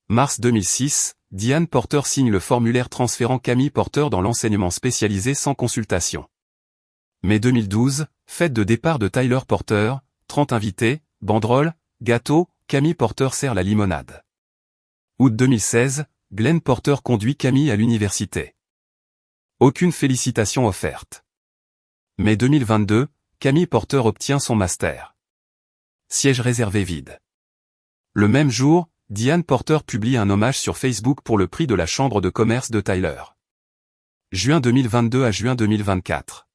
Mars 2006, Diane Porter signe le formulaire transférant Camille Porter dans l'enseignement spécialisé sans consultation. Mai 2012, fête de départ de Tyler Porter, 30 invités, banderoles, gâteaux, Camille Porter sert la limonade. Août 2016, Glenn Porter conduit Camille à l'université. Aucune félicitation offerte. Mai 2022, Camille Porter obtient son master. Siège réservé vide. Le même jour, Diane Porter publie un hommage sur Facebook pour le prix de la Chambre de commerce de Tyler. Juin 2022 à juin 2024.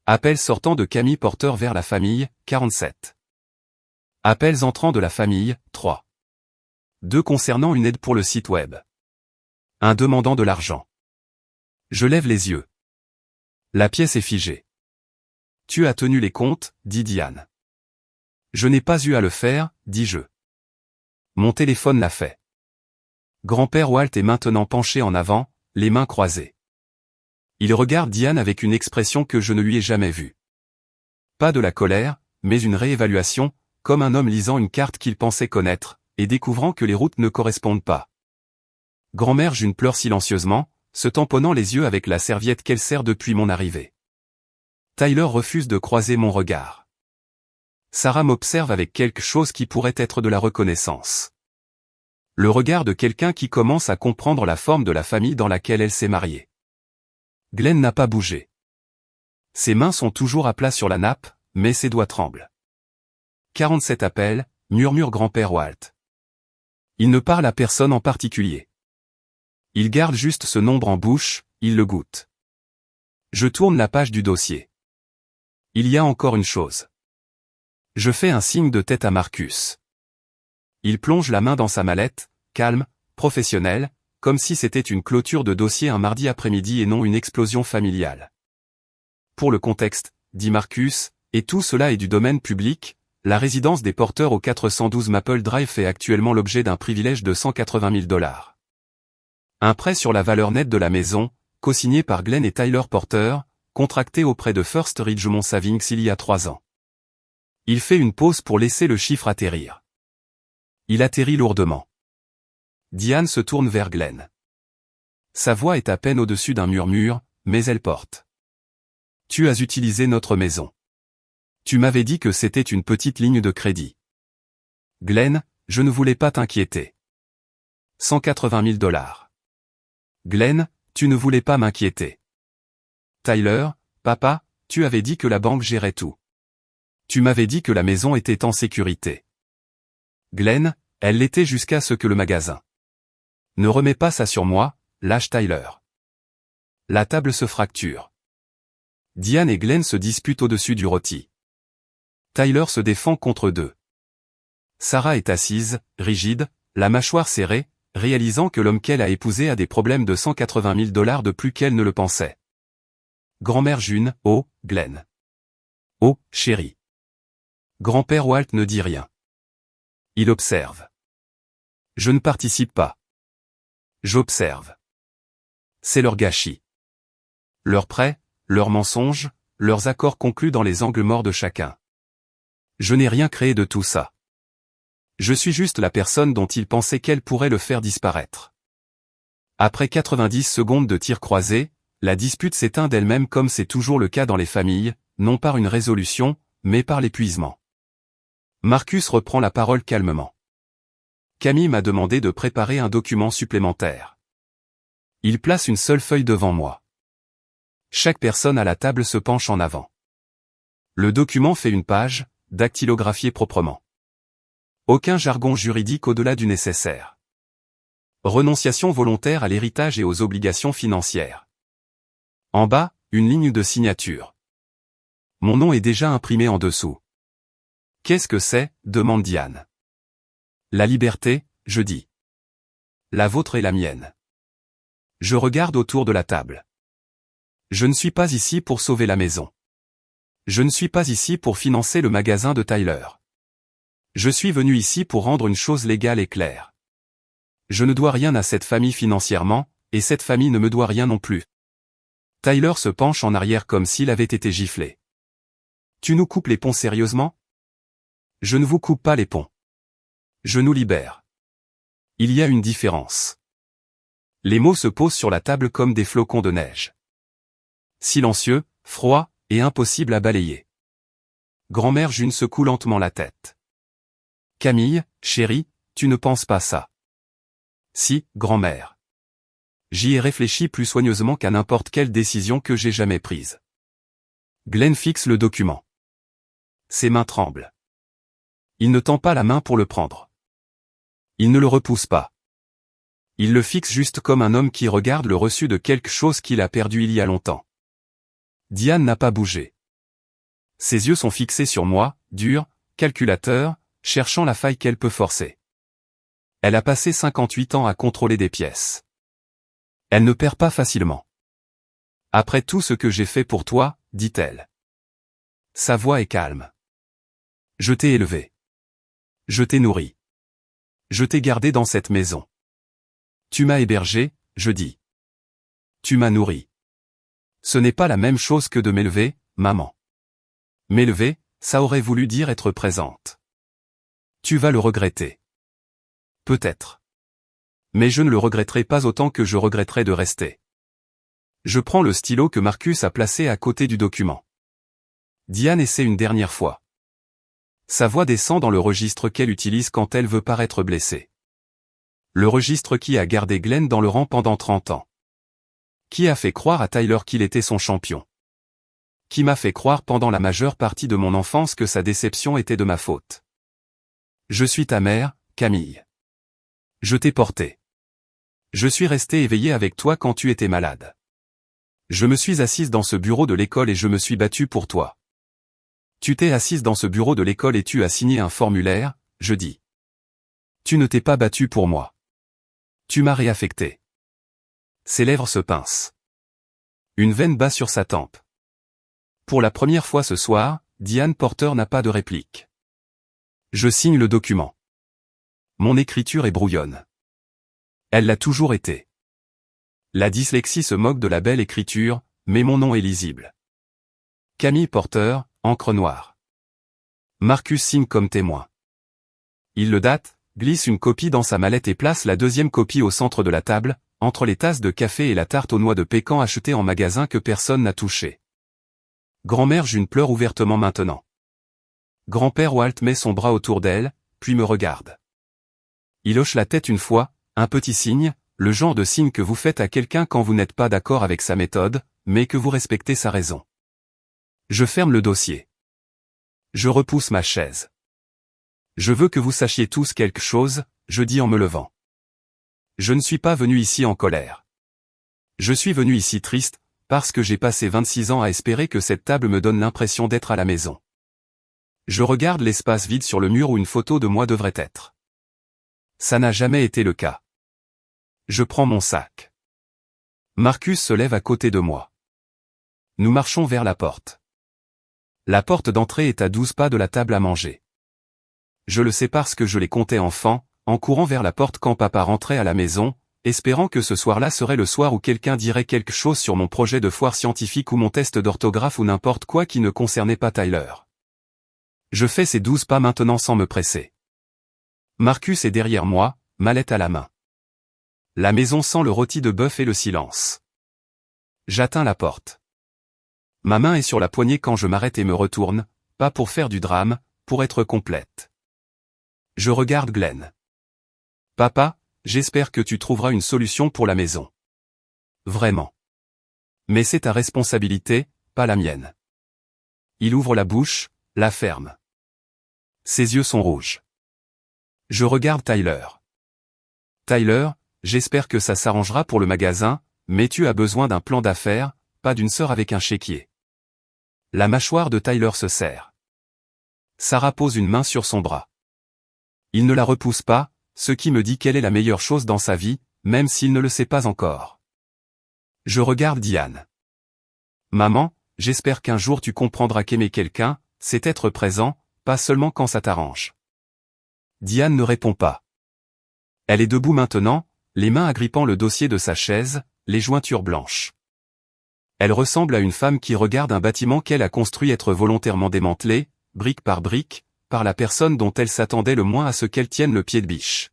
Appels sortant de Camille Porter vers la famille, 47. Appels entrants de la famille, 3. 2 concernant une aide pour le site web. Un demandant de l'argent. Je lève les yeux. La pièce est figée. Tu as tenu les comptes, dit Diane. Je n'ai pas eu à le faire, dis-je. Mon téléphone l'a fait. Grand-père Walt est maintenant penché en avant, les mains croisées. Il regarde Diane avec une expression que je ne lui ai jamais vue. Pas de la colère, mais une réévaluation, comme un homme lisant une carte qu'il pensait connaître, et découvrant que les routes ne correspondent pas. Grand-mère June pleure silencieusement, se tamponnant les yeux avec la serviette qu'elle sert depuis mon arrivée. Tyler refuse de croiser mon regard. Sarah m'observe avec quelque chose qui pourrait être de la reconnaissance. Le regard de quelqu'un qui commence à comprendre la forme de la famille dans laquelle elle s'est mariée. Glenn n'a pas bougé. Ses mains sont toujours à plat sur la nappe, mais ses doigts tremblent. 47 appels, murmure grand-père Walt. Il ne parle à personne en particulier. Il garde juste ce nombre en bouche, il le goûte. Je tourne la page du dossier. Il y a encore une chose. Je fais un signe de tête à Marcus. Il plonge la main dans sa mallette, calme, professionnel, comme si c'était une clôture de dossier un mardi après-midi et non une explosion familiale. Pour le contexte, dit Marcus, Et tout cela est du domaine public. La résidence des porteurs au 412 Maple Drive fait actuellement l'objet d'un privilège de $180 000. Un prêt sur la valeur nette de la maison, co-signé par Glenn et Tyler Porter, contracté auprès de First Ridgemont Savings il y a 3 ans. Il fait une pause pour laisser le chiffre atterrir. Il atterrit lourdement. Diane se tourne vers Glenn. Sa voix est à peine au-dessus d'un murmure, mais elle porte. Tu as utilisé notre maison. Tu m'avais dit que c'était une petite ligne de crédit. Glenn, je ne voulais pas t'inquiéter. $180 000. Glenn, tu ne voulais pas m'inquiéter. Tyler, papa, tu avais dit que la banque gérait tout. Tu m'avais dit que la maison était en sécurité. Glenn, elle l'était jusqu'à ce que le magasin. Ne remets pas ça sur moi, lâche Tyler. La table se fracture. Diane et Glenn se disputent au-dessus du rôti. Tyler se défend contre deux. Sarah est assise, rigide, la mâchoire serrée, réalisant que l'homme qu'elle a épousé a des problèmes de $180 000 de plus qu'elle ne le pensait. Grand-mère June, oh, Glenn. Oh, chérie. Grand-père Walt ne dit rien. Il observe. Je ne participe pas. J'observe. C'est leur gâchis. Leurs prêts, leurs mensonges, leurs accords conclus dans les angles morts de chacun. Je n'ai rien créé de tout ça. Je suis juste la personne dont ils pensaient qu'elle pourrait le faire disparaître. Après 90 secondes de tir croisé, la dispute s'éteint d'elle-même comme c'est toujours le cas dans les familles, non par une résolution, mais par l'épuisement. Marcus reprend la parole calmement. Camille m'a demandé de préparer un document supplémentaire. Il place une seule feuille devant moi. Chaque personne à la table se penche en avant. Le document fait une page, dactylographié proprement. Aucun jargon juridique au-delà du nécessaire. Renonciation volontaire à l'héritage et aux obligations financières. En bas, une ligne de signature. Mon nom est déjà imprimé en dessous. Qu'est-ce que c'est ? Demande Diane. La liberté, je dis. La vôtre et la mienne. Je regarde autour de la table. Je ne suis pas ici pour sauver la maison. Je ne suis pas ici pour financer le magasin de Tyler. Je suis venu ici pour rendre une chose légale et claire. Je ne dois rien à cette famille financièrement, et cette famille ne me doit rien non plus. Tyler se penche en arrière comme s'il avait été giflé. Tu nous coupes les ponts sérieusement ? Je ne vous coupe pas les ponts. Je nous libère. Il y a une différence. Les mots se posent sur la table comme des flocons de neige. Silencieux, froid, et impossible à balayer. Grand-mère June secoue lentement la tête. Camille, chérie, tu ne penses pas ça. Si, grand-mère. J'y ai réfléchi plus soigneusement qu'à n'importe quelle décision que j'ai jamais prise. Glenn fixe le document. Ses mains tremblent. Il ne tend pas la main pour le prendre. Il ne le repousse pas. Il le fixe juste comme un homme qui regarde le reçu de quelque chose qu'il a perdu il y a longtemps. Diane n'a pas bougé. Ses yeux sont fixés sur moi, durs, calculateur, cherchant la faille qu'elle peut forcer. Elle a passé 58 ans à contrôler des pièces. Elle ne perd pas facilement. Après tout ce que j'ai fait pour toi, dit-elle. Sa voix est calme. Je t'ai élevé. Je t'ai nourri. Je t'ai gardé dans cette maison. Tu m'as hébergé, je dis. Tu m'as nourri. Ce n'est pas la même chose que de m'élever, maman. M'élever, ça aurait voulu dire être présente. Tu vas le regretter. Peut-être. Mais je ne le regretterai pas autant que je regretterai de rester. Je prends le stylo que Marcus a placé à côté du document. Diane essaie une dernière fois. Sa voix descend dans le registre qu'elle utilise quand elle veut paraître blessée. Le registre qui a gardé Glenn dans le rang pendant 30 ans. Qui a fait croire à Tyler qu'il était son champion. Qui m'a fait croire pendant la majeure partie de mon enfance que sa déception était de ma faute. Je suis ta mère, Camille. Je t'ai porté. Je suis resté éveillé avec toi quand tu étais malade. Je me suis assise dans ce bureau de l'école et je me suis battu pour toi. Tu t'es assise dans ce bureau de l'école et tu as signé un formulaire, je dis. Tu ne t'es pas battu pour moi. Tu m'as réaffecté. Ses lèvres se pincent. Une veine bat sur sa tempe. Pour la première fois ce soir, Diane Porter n'a pas de réplique. Je signe le document. Mon écriture est brouillonne. Elle l'a toujours été. La dyslexie se moque de la belle écriture, mais mon nom est lisible. Camille Porter, encre noire. Marcus signe comme témoin. Il le date, glisse une copie dans sa mallette et place la deuxième copie au centre de la table, entre les tasses de café et la tarte aux noix de pécan achetée en magasin que personne n'a touché. Grand-mère June pleure ouvertement maintenant. Grand-père Walt met son bras autour d'elle, puis me regarde. Il hoche la tête une fois, un petit signe, le genre de signe que vous faites à quelqu'un quand vous n'êtes pas d'accord avec sa méthode, mais que vous respectez sa raison. Je ferme le dossier. Je repousse ma chaise. Je veux que vous sachiez tous quelque chose, je dis en me levant. Je ne suis pas venu ici en colère. Je suis venu ici triste, parce que j'ai passé 26 ans à espérer que cette table me donne l'impression d'être à la maison. Je regarde l'espace vide sur le mur où une photo de moi devrait être. Ça n'a jamais été le cas. Je prends mon sac. Marcus se lève à côté de moi. Nous marchons vers la porte. La porte d'entrée est à 12 pas de la table à manger. Je le sais parce que je l'ai compté enfant, en courant vers la porte quand papa rentrait à la maison, espérant que ce soir-là serait le soir où quelqu'un dirait quelque chose sur mon projet de foire scientifique ou mon test d'orthographe ou n'importe quoi qui ne concernait pas Tyler. Je fais ces 12 pas maintenant sans me presser. Marcus est derrière moi, mallette à la main. La maison sent le rôti de bœuf et le silence. J'atteins la porte. Ma main est sur la poignée quand je m'arrête et me retourne, pas pour faire du drame, pour être complète. Je regarde Glenn. Papa, j'espère que tu trouveras une solution pour la maison. Vraiment. Mais c'est ta responsabilité, pas la mienne. Il ouvre la bouche, la ferme. Ses yeux sont rouges. Je regarde Tyler. Tyler, j'espère que ça s'arrangera pour le magasin, mais tu as besoin d'un plan d'affaires, pas d'une sœur avec un chéquier. La mâchoire de Tyler se serre. Sarah pose une main sur son bras. Il ne la repousse pas, ce qui me dit quelle est la meilleure chose dans sa vie, même s'il ne le sait pas encore. Je regarde Diane. Maman, j'espère qu'un jour tu comprendras qu'aimer quelqu'un, c'est être présent, pas seulement quand ça t'arrange. Diane ne répond pas. Elle est debout maintenant, les mains agrippant le dossier de sa chaise, les jointures blanches. Elle ressemble à une femme qui regarde un bâtiment qu'elle a construit être volontairement démantelé, brique par la personne dont elle s'attendait le moins à ce qu'elle tienne le pied de biche.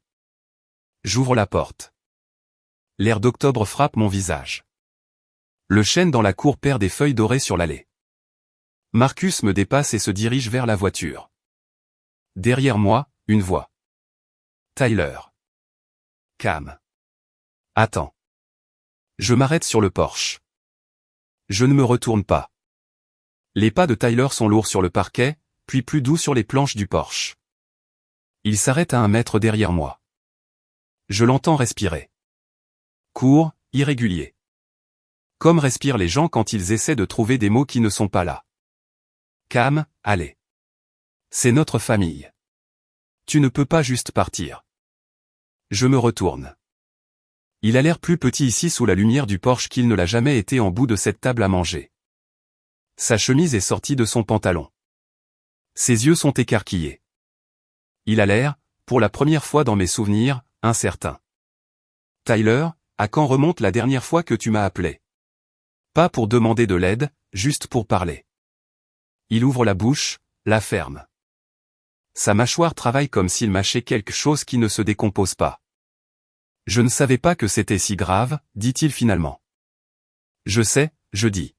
J'ouvre la porte. L'air d'octobre frappe mon visage. Le chêne dans la cour perd des feuilles dorées sur l'allée. Marcus me dépasse et se dirige vers la voiture. Derrière moi, une voix. Tyler. Cam. Attends. Je m'arrête sur le porche. Je ne me retourne pas. Les pas de Tyler sont lourds sur le parquet, puis plus doux sur les planches du porche. Il s'arrête à 1 mètre derrière moi. Je l'entends respirer. Court, irrégulier. Comme respirent les gens quand ils essaient de trouver des mots qui ne sont pas là. Cam, allez. C'est notre famille. Tu ne peux pas juste partir. Je me retourne. Il a l'air plus petit ici sous la lumière du porche qu'il ne l'a jamais été en bout de cette table à manger. Sa chemise est sortie de son pantalon. Ses yeux sont écarquillés. Il a l'air, pour la première fois dans mes souvenirs, incertain. Tyler, à quand remonte la dernière fois que tu m'as appelé? Pas pour demander de l'aide, juste pour parler. Il ouvre la bouche, la ferme. Sa mâchoire travaille comme s'il mâchait quelque chose qui ne se décompose pas. Je ne savais pas que c'était si grave, dit-il finalement. Je sais, je dis.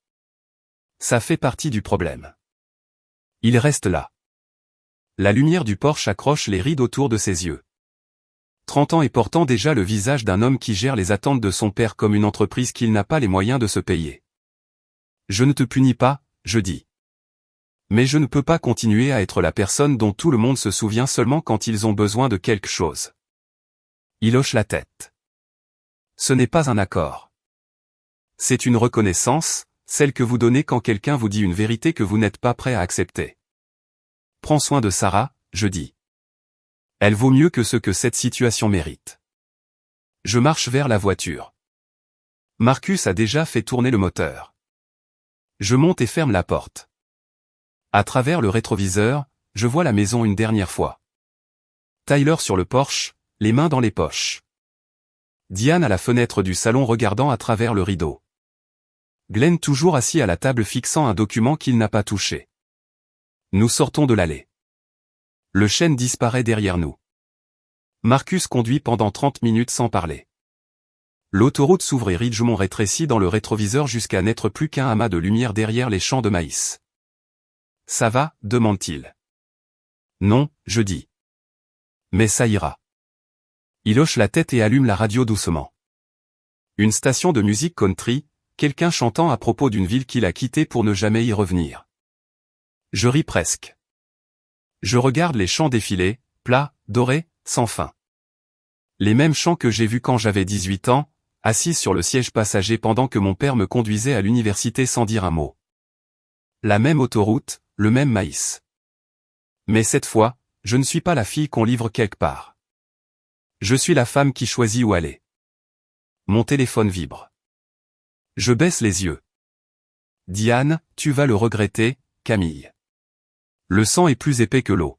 Ça fait partie du problème. Il reste là. La lumière du porche accroche les rides autour de ses yeux. 30 ans et portant déjà le visage d'un homme qui gère les attentes de son père comme une entreprise qu'il n'a pas les moyens de se payer. Je ne te punis pas, je dis. Mais je ne peux pas continuer à être la personne dont tout le monde se souvient seulement quand ils ont besoin de quelque chose. Il hoche la tête. Ce n'est pas un accord. C'est une reconnaissance, celle que vous donnez quand quelqu'un vous dit une vérité que vous n'êtes pas prêt à accepter. Prends soin de Sarah, je dis. Elle vaut mieux que ce que cette situation mérite. Je marche vers la voiture. Marcus a déjà fait tourner le moteur. Je monte et ferme la porte. À travers le rétroviseur, je vois la maison une dernière fois. Tyler sur le porche, les mains dans les poches. Diane à la fenêtre du salon regardant à travers le rideau. Glenn toujours assis à la table fixant un document qu'il n'a pas touché. Nous sortons de l'allée. Le chêne disparaît derrière nous. Marcus conduit pendant 30 minutes sans parler. L'autoroute s'ouvre et Ridgemont rétrécit dans le rétroviseur jusqu'à n'être plus qu'un amas de lumière derrière les champs de maïs. « Ça va ?» demande-t-il. « Non, je dis. »« Mais ça ira. » Il hoche la tête et allume la radio doucement. Une station de musique country, quelqu'un chantant à propos d'une ville qu'il a quittée pour ne jamais y revenir. Je ris presque. Je regarde les champs défiler, plats, dorés, sans fin. Les mêmes champs que j'ai vus quand j'avais 18 ans, assise sur le siège passager pendant que mon père me conduisait à l'université sans dire un mot. La même autoroute, le même maïs. Mais cette fois, je ne suis pas la fille qu'on livre quelque part. Je suis la femme qui choisit où aller. Mon téléphone vibre. Je baisse les yeux. Diane, tu vas le regretter, Camille. Le sang est plus épais que l'eau.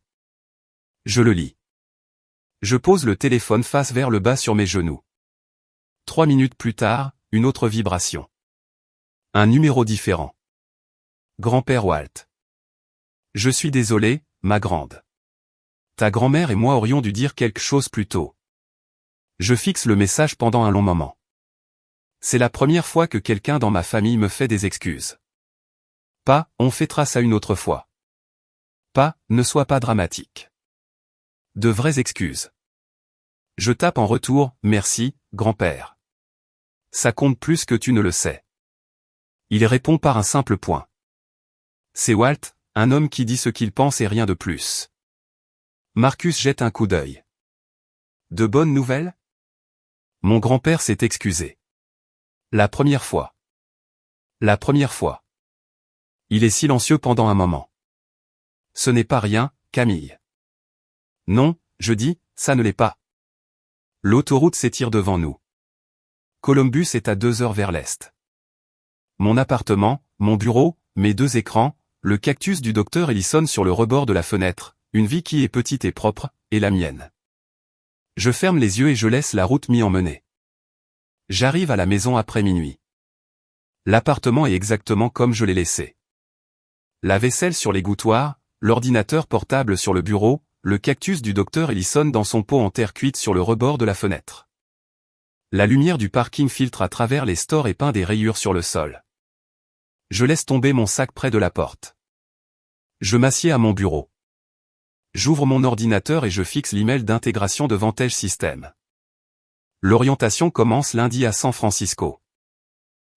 Je le lis. Je pose le téléphone face vers le bas sur mes genoux. 3 minutes plus tard, une autre vibration. Un numéro différent. Grand-père Walt. Je suis désolé, ma grande. Ta grand-mère et moi aurions dû dire quelque chose plus tôt. Je fixe le message pendant un long moment. C'est la première fois que quelqu'un dans ma famille me fait des excuses. Pas, on fêtera ça une autre fois. Pas, ne sois pas dramatique. De vraies excuses. Je tape en retour, merci, grand-père. Ça compte plus que tu ne le sais. Il répond par un simple point. C'est Walt, un homme qui dit ce qu'il pense et rien de plus. Marcus jette un coup d'œil. De bonnes nouvelles ? Mon grand-père s'est excusé. La première fois. La première fois. Il est silencieux pendant un moment. Ce n'est pas rien, Camille. Non, je dis, ça ne l'est pas. L'autoroute s'étire devant nous. Columbus est à 2 heures vers l'est. Mon appartement, mon bureau, mes 2 écrans, le cactus du docteur Ellison sur le rebord de la fenêtre, une vie qui est petite et propre, et la mienne. Je ferme les yeux et je laisse la route m'y emmener. J'arrive à la maison après minuit. L'appartement est exactement comme je l'ai laissé. La vaisselle sur l'égouttoir, l'ordinateur portable sur le bureau, le cactus du docteur Ellison dans son pot en terre cuite sur le rebord de la fenêtre. La lumière du parking filtre à travers les stores et peint des rayures sur le sol. Je laisse tomber mon sac près de la porte. Je m'assieds à mon bureau. J'ouvre mon ordinateur et je fixe l'email d'intégration de Vantage System. L'orientation commence lundi à San Francisco.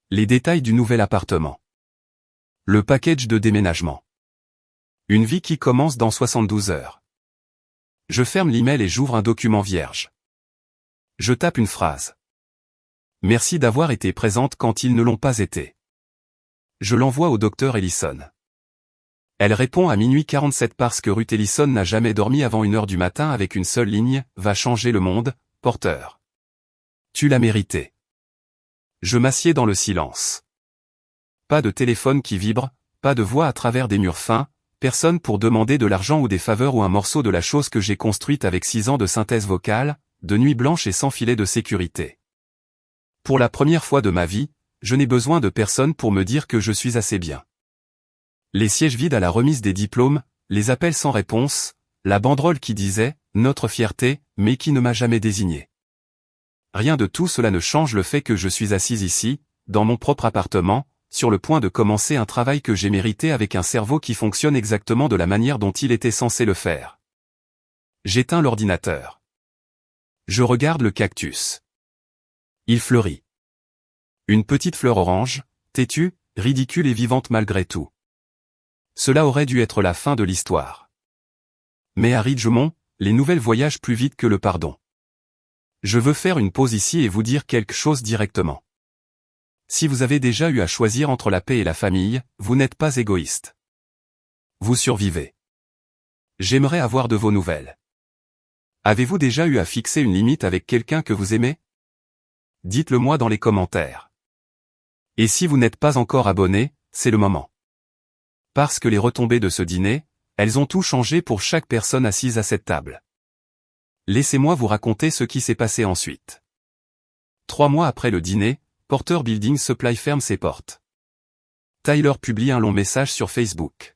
Les détails du nouvel appartement. Le package de déménagement. Une vie qui commence dans 72 heures. Je ferme l'email et j'ouvre un document vierge. Je tape une phrase. Merci d'avoir été présente quand ils ne l'ont pas été. Je l'envoie au docteur Ellison. Elle répond à minuit 47 parce que Ruth Ellison n'a jamais dormi avant 1 heure du matin avec une seule ligne, va changer le monde, porteur. Tu l'as mérité. Je m'assieds dans le silence. Pas de téléphone qui vibre, pas de voix à travers des murs fins, personne pour demander de l'argent ou des faveurs ou un morceau de la chose que j'ai construite avec 6 ans de synthèse vocale, de nuit blanche et sans filet de sécurité. Pour la première fois de ma vie, je n'ai besoin de personne pour me dire que je suis assez bien. Les sièges vides à la remise des diplômes, les appels sans réponse, la banderole qui disait « Notre fierté », mais qui ne m'a jamais désigné. Rien de tout cela ne change le fait que je suis assise ici, dans mon propre appartement, sur le point de commencer un travail que j'ai mérité avec un cerveau qui fonctionne exactement de la manière dont il était censé le faire. J'éteins l'ordinateur. Je regarde le cactus. Il fleurit. Une petite fleur orange, têtue, ridicule et vivante malgré tout. Cela aurait dû être la fin de l'histoire. Mais à Ridgemont, les nouvelles voyagent plus vite que le pardon. Je veux faire une pause ici et vous dire quelque chose directement. Si vous avez déjà eu à choisir entre la paix et la famille, vous n'êtes pas égoïste. Vous survivez. J'aimerais avoir de vos nouvelles. Avez-vous déjà eu à fixer une limite avec quelqu'un que vous aimez? Dites-le moi dans les commentaires. Et si vous n'êtes pas encore abonné, c'est le moment. Parce que les retombées de ce dîner, elles ont tout changé pour chaque personne assise à cette table. Laissez-moi vous raconter ce qui s'est passé ensuite. 3 mois après le dîner, Porter Building Supply ferme ses portes. Tyler publie un long message sur Facebook.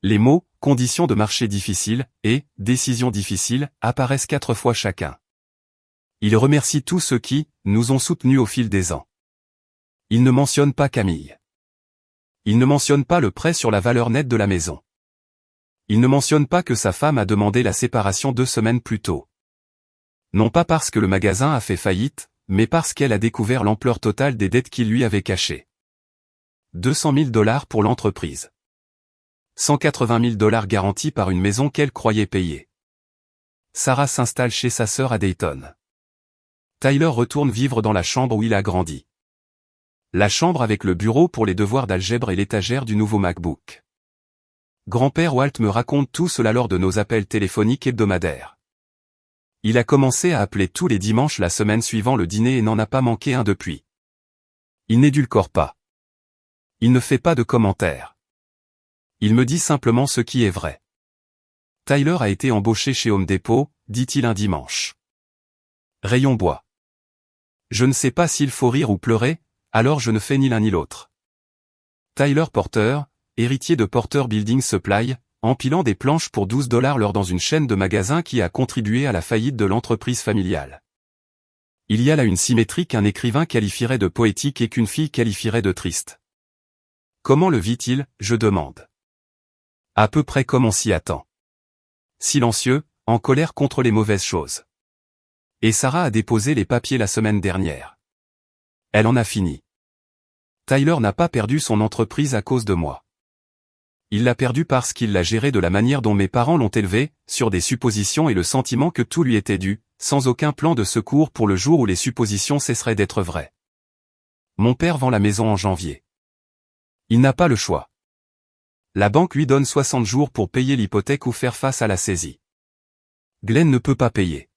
Les mots « conditions de marché difficiles » et « décisions difficiles » apparaissent 4 fois chacun. Il remercie tous ceux qui nous ont soutenus au fil des ans. Il ne mentionne pas Camille. Il ne mentionne pas le prêt sur la valeur nette de la maison. Il ne mentionne pas que sa femme a demandé la séparation 2 semaines plus tôt. Non pas parce que le magasin a fait faillite, mais parce qu'elle a découvert l'ampleur totale des dettes qu'il lui avait cachées. 200 000 $ pour l'entreprise. 180 000 $ garantis par une maison qu'elle croyait payer. Sarah s'installe chez sa sœur à Dayton. Tyler retourne vivre dans la chambre où il a grandi. La chambre avec le bureau pour les devoirs d'algèbre et l'étagère du nouveau MacBook. Grand-père Walt me raconte tout cela lors de nos appels téléphoniques hebdomadaires. Il a commencé à appeler tous les dimanches la semaine suivant le dîner et n'en a pas manqué un depuis. Il n'édulcore pas. Il ne fait pas de commentaires. Il me dit simplement ce qui est vrai. Tyler a été embauché chez Home Depot, dit-il un dimanche. Rayon bois. Je ne sais pas s'il faut rire ou pleurer, alors je ne fais ni l'un ni l'autre. Tyler Porter, héritier de Porter Building Supply, empilant des planches pour 12 $ l'heure dans une chaîne de magasins qui a contribué à la faillite de l'entreprise familiale. Il y a là une symétrie qu'un écrivain qualifierait de poétique et qu'une fille qualifierait de triste. Comment le vit-il, je demande. À peu près comme on s'y attend. Silencieux, en colère contre les mauvaises choses. Et Sarah a déposé les papiers la semaine dernière. Elle en a fini. Tyler n'a pas perdu son entreprise à cause de moi. Il l'a perdu parce qu'il l'a gérée de la manière dont mes parents l'ont élevé, sur des suppositions et le sentiment que tout lui était dû, sans aucun plan de secours pour le jour où les suppositions cesseraient d'être vraies. Mon père vend la maison en janvier. Il n'a pas le choix. La banque lui donne 60 jours pour payer l'hypothèque ou faire face à la saisie. Glenn ne peut pas payer.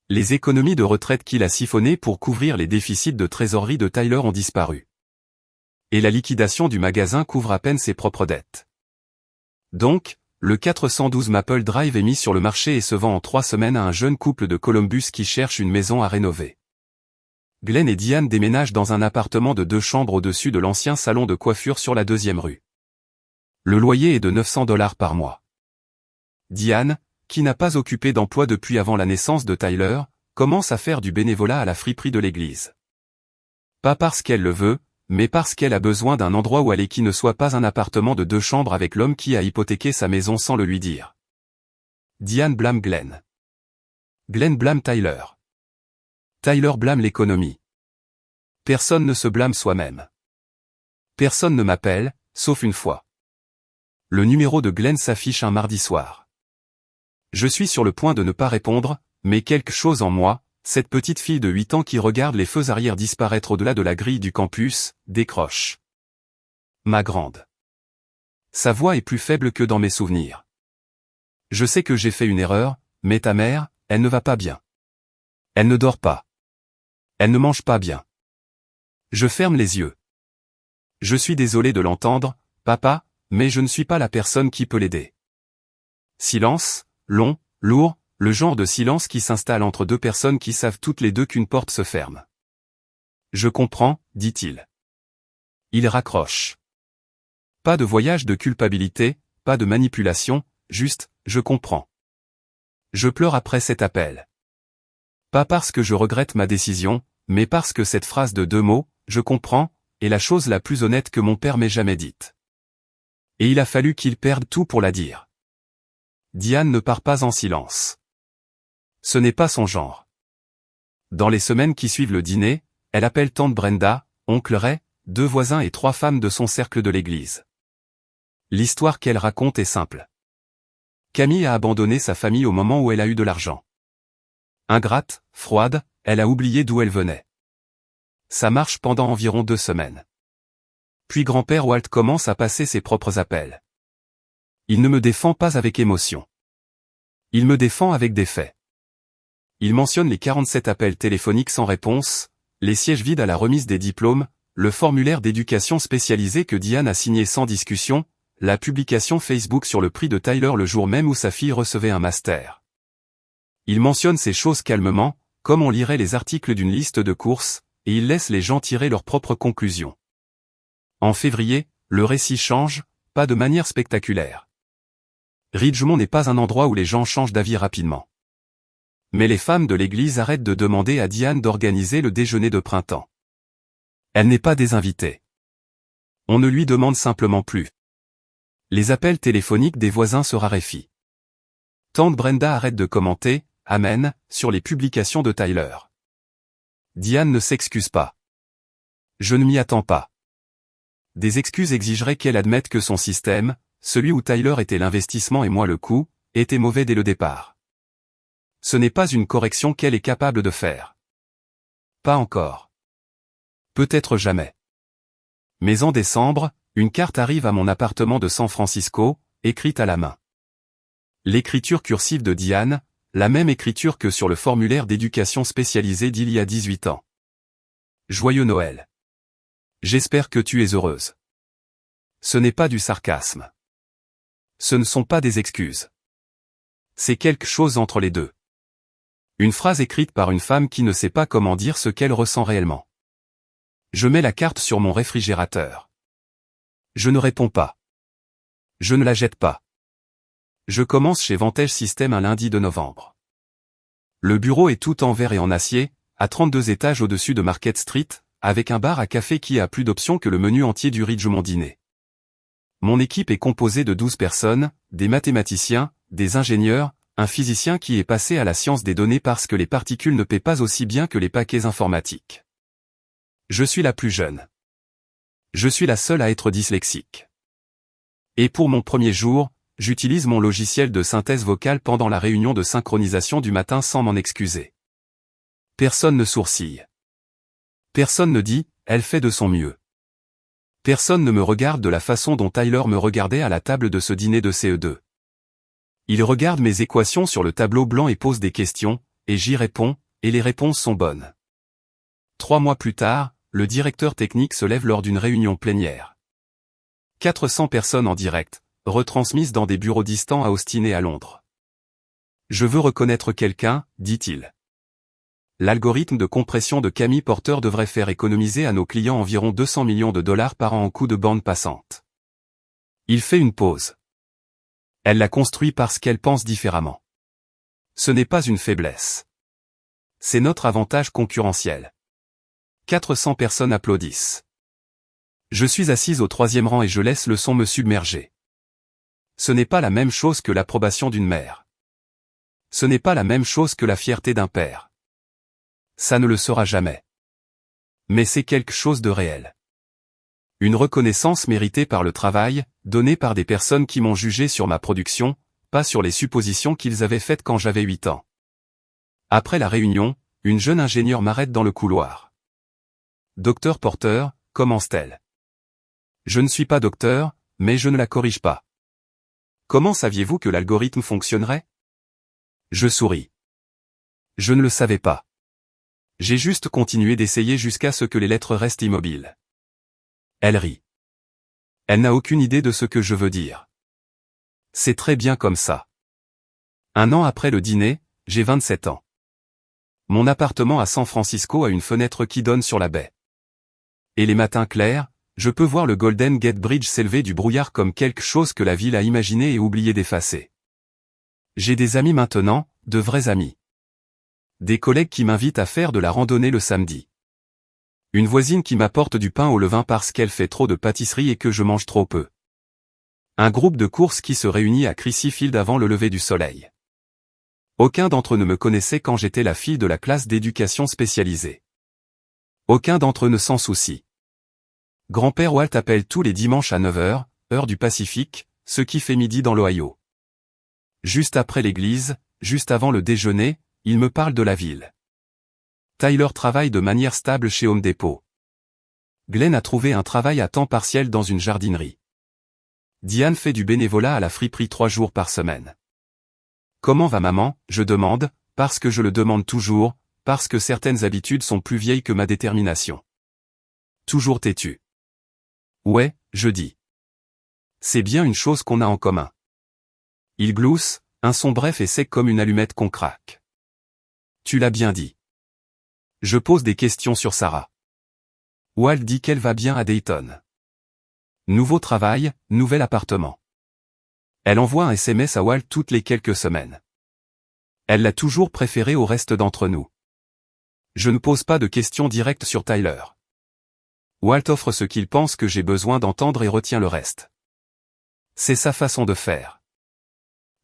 Les économies de retraite qu'il a siphonnées pour couvrir les déficits de trésorerie de Tyler ont disparu. Et la liquidation du magasin couvre à peine ses propres dettes. Donc, le 412 Maple Drive est mis sur le marché et se vend en 3 semaines à un jeune couple de Columbus qui cherche une maison à rénover. Glenn et Diane déménagent dans un appartement de 2 chambres au-dessus de l'ancien salon de coiffure sur la 2e rue. Le loyer est de 900 $ par mois. Diane, qui n'a pas occupé d'emploi depuis avant la naissance de Tyler, commence à faire du bénévolat à la friperie de l'église. Pas parce qu'elle le veut, mais parce qu'elle a besoin d'un endroit où aller qui ne soit pas un appartement de 2 chambres avec l'homme qui a hypothéqué sa maison sans le lui dire. Diane blâme Glenn. Glenn blâme Tyler. Tyler blâme l'économie. Personne ne se blâme soi-même. Personne ne m'appelle, sauf une fois. Le numéro de Glenn s'affiche un mardi soir. Je suis sur le point de ne pas répondre, mais quelque chose en moi, cette petite fille de 8 ans qui regarde les feux arrière disparaître au-delà de la grille du campus, décroche. Ma grande. Sa voix est plus faible que dans mes souvenirs. Je sais que j'ai fait une erreur, mais ta mère, elle ne va pas bien. Elle ne dort pas. Elle ne mange pas bien. Je ferme les yeux. Je suis désolé de l'entendre, papa, mais je ne suis pas la personne qui peut l'aider. Silence, long, lourd, le genre de silence qui s'installe entre 2 personnes qui savent toutes les deux qu'une porte se ferme. Je comprends, dit-il. Il raccroche. Pas de voyage de culpabilité, pas de manipulation, juste, je comprends. Je pleure après cet appel. Pas parce que je regrette ma décision, mais parce que cette phrase de 2 mots, je comprends, est la chose la plus honnête que mon père m'ait jamais dite. Et il a fallu qu'il perde tout pour la dire. Diane ne part pas en silence. Ce n'est pas son genre. Dans les semaines qui suivent le dîner, elle appelle tante Brenda, oncle Ray, 2 voisins et 3 femmes de son cercle de l'église. L'histoire qu'elle raconte est simple. Camille a abandonné sa famille au moment où elle a eu de l'argent. Ingrate, froide, elle a oublié d'où elle venait. Ça marche pendant environ 2 semaines. Puis grand-père Walt commence à passer ses propres appels. Il ne me défend pas avec émotion. Il me défend avec des faits. Il mentionne les 47 appels téléphoniques sans réponse, les sièges vides à la remise des diplômes, le formulaire d'éducation spécialisé que Diane a signé sans discussion, la publication Facebook sur le prix de Tyler le jour même où sa fille recevait un master. Il mentionne ces choses calmement, comme on lirait les articles d'une liste de courses, et il laisse les gens tirer leurs propres conclusions. En février, le récit change, pas de manière spectaculaire. Ridgemont n'est pas un endroit où les gens changent d'avis rapidement. Mais les femmes de l'église arrêtent de demander à Diane d'organiser le déjeuner de printemps. Elle n'est pas désinvitée. On ne lui demande simplement plus. Les appels téléphoniques des voisins se raréfient. Tante Brenda arrête de commenter, amen, sur les publications de Tyler. Diane ne s'excuse pas. Je ne m'y attends pas. Des excuses exigeraient qu'elle admette que son système, celui où Tyler était l'investissement et moi le coût, était mauvais dès le départ. Ce n'est pas une correction qu'elle est capable de faire. Pas encore. Peut-être jamais. Mais en décembre, une carte arrive à mon appartement de San Francisco, écrite à la main. L'écriture cursive de Diane, la même écriture que sur le formulaire d'éducation spécialisé d'il y a 18 ans. Joyeux Noël. J'espère que tu es heureuse. Ce n'est pas du sarcasme. Ce ne sont pas des excuses. C'est quelque chose entre les deux. Une phrase écrite par une femme qui ne sait pas comment dire ce qu'elle ressent réellement. Je mets la carte sur mon réfrigérateur. Je ne réponds pas. Je ne la jette pas. Je commence chez Vantage System un lundi de novembre. Le bureau est tout en verre et en acier, à 32 étages au-dessus de Market Street, avec un bar à café qui a plus d'options que le menu entier du Ridgemont Dîner. Mon équipe est composée de 12 personnes, des mathématiciens, des ingénieurs, un physicien qui est passé à la science des données parce que les particules ne paient pas aussi bien que les paquets informatiques. Je suis la plus jeune. Je suis la seule à être dyslexique. Et pour mon premier jour, j'utilise mon logiciel de synthèse vocale pendant la réunion de synchronisation du matin sans m'en excuser. Personne ne sourcille. Personne ne dit, elle fait de son mieux. Personne ne me regarde de la façon dont Tyler me regardait à la table de ce dîner de CE2. Il regarde mes équations sur le tableau blanc et pose des questions, et j'y réponds, et les réponses sont bonnes. 3 mois plus tard, le directeur technique se lève lors d'une réunion plénière. 400 personnes en direct, retransmises dans des bureaux distants à Austin et à Londres. Je veux reconnaître quelqu'un, dit-il. L'algorithme de compression de Camille Porter devrait faire économiser à nos clients environ 200 millions de dollars par an en coûts de bande passante. Il fait une pause. Elle l'a construit parce qu'elle pense différemment. Ce n'est pas une faiblesse. C'est notre avantage concurrentiel. 400 personnes applaudissent. Je suis assise au 3e rang et je laisse le son me submerger. Ce n'est pas la même chose que l'approbation d'une mère. Ce n'est pas la même chose que la fierté d'un père. Ça ne le sera jamais. Mais c'est quelque chose de réel. Une reconnaissance méritée par le travail, donnée par des personnes qui m'ont jugé sur ma production, pas sur les suppositions qu'ils avaient faites quand j'avais 8 ans. Après la réunion, une jeune ingénieure m'arrête dans le couloir. Docteur Porter, commence-t-elle. Je ne suis pas docteur, mais je ne la corrige pas. Comment saviez-vous que l'algorithme fonctionnerait? Je souris. Je ne le savais pas. J'ai juste continué d'essayer jusqu'à ce que les lettres restent immobiles. Elle rit. Elle n'a aucune idée de ce que je veux dire. C'est très bien comme ça. 1 an après le dîner, j'ai 27 ans. Mon appartement à San Francisco a une fenêtre qui donne sur la baie. Et les matins clairs, je peux voir le Golden Gate Bridge s'élever du brouillard comme quelque chose que la ville a imaginé et oublié d'effacer. J'ai des amis maintenant, de vrais amis. Des collègues qui m'invitent à faire de la randonnée le samedi. Une voisine qui m'apporte du pain au levain parce qu'elle fait trop de pâtisserie et que je mange trop peu. Un groupe de courses qui se réunit à Crissy Field avant le lever du soleil. Aucun d'entre eux ne me connaissait quand j'étais la fille de la classe d'éducation spécialisée. Aucun d'entre eux ne s'en soucie. Grand-père Walt appelle tous les dimanches à 9h, heure du Pacifique, ce qui fait midi dans l'Ohio. Juste après l'église, juste avant le déjeuner, il me parle de la ville. Tyler travaille de manière stable chez Home Depot. Glenn a trouvé un travail à temps partiel dans une jardinerie. Diane fait du bénévolat à la friperie 3 jours par semaine. Comment va maman, je demande, parce que je le demande toujours, parce que certaines habitudes sont plus vieilles que ma détermination. Toujours têtu. Ouais, je dis. C'est bien une chose qu'on a en commun. Il glousse, un son bref et sec comme une allumette qu'on craque. Tu l'as bien dit. Je pose des questions sur Sarah. Walt dit qu'elle va bien à Dayton. Nouveau travail, nouvel appartement. Elle envoie un SMS à Walt toutes les quelques semaines. Elle l'a toujours préféré au reste d'entre nous. Je ne pose pas de questions directes sur Tyler. Walt offre ce qu'il pense que j'ai besoin d'entendre et retient le reste. C'est sa façon de faire.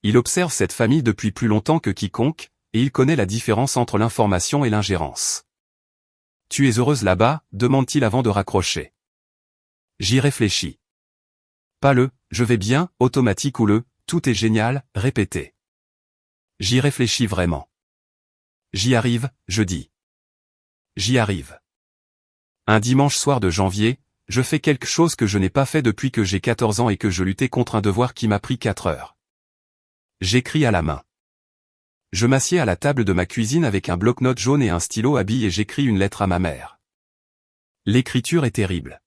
Il observe cette famille depuis plus longtemps que quiconque, et il connaît la différence entre l'information et l'ingérence. « Tu es heureuse là-bas » demande-t-il avant de raccrocher. J'y réfléchis. Pas le « je vais bien » automatique ou le « tout est génial » répété. J'y réfléchis vraiment. J'y arrive, je dis. J'y arrive. Un dimanche soir de janvier, je fais quelque chose que je n'ai pas fait depuis que j'ai 14 ans et que je luttais contre un devoir qui m'a pris 4 heures. J'écris à la main. Je m'assieds à la table de ma cuisine avec un bloc-notes jaune et un stylo à billes et j'écris une lettre à ma mère. L'écriture est terrible.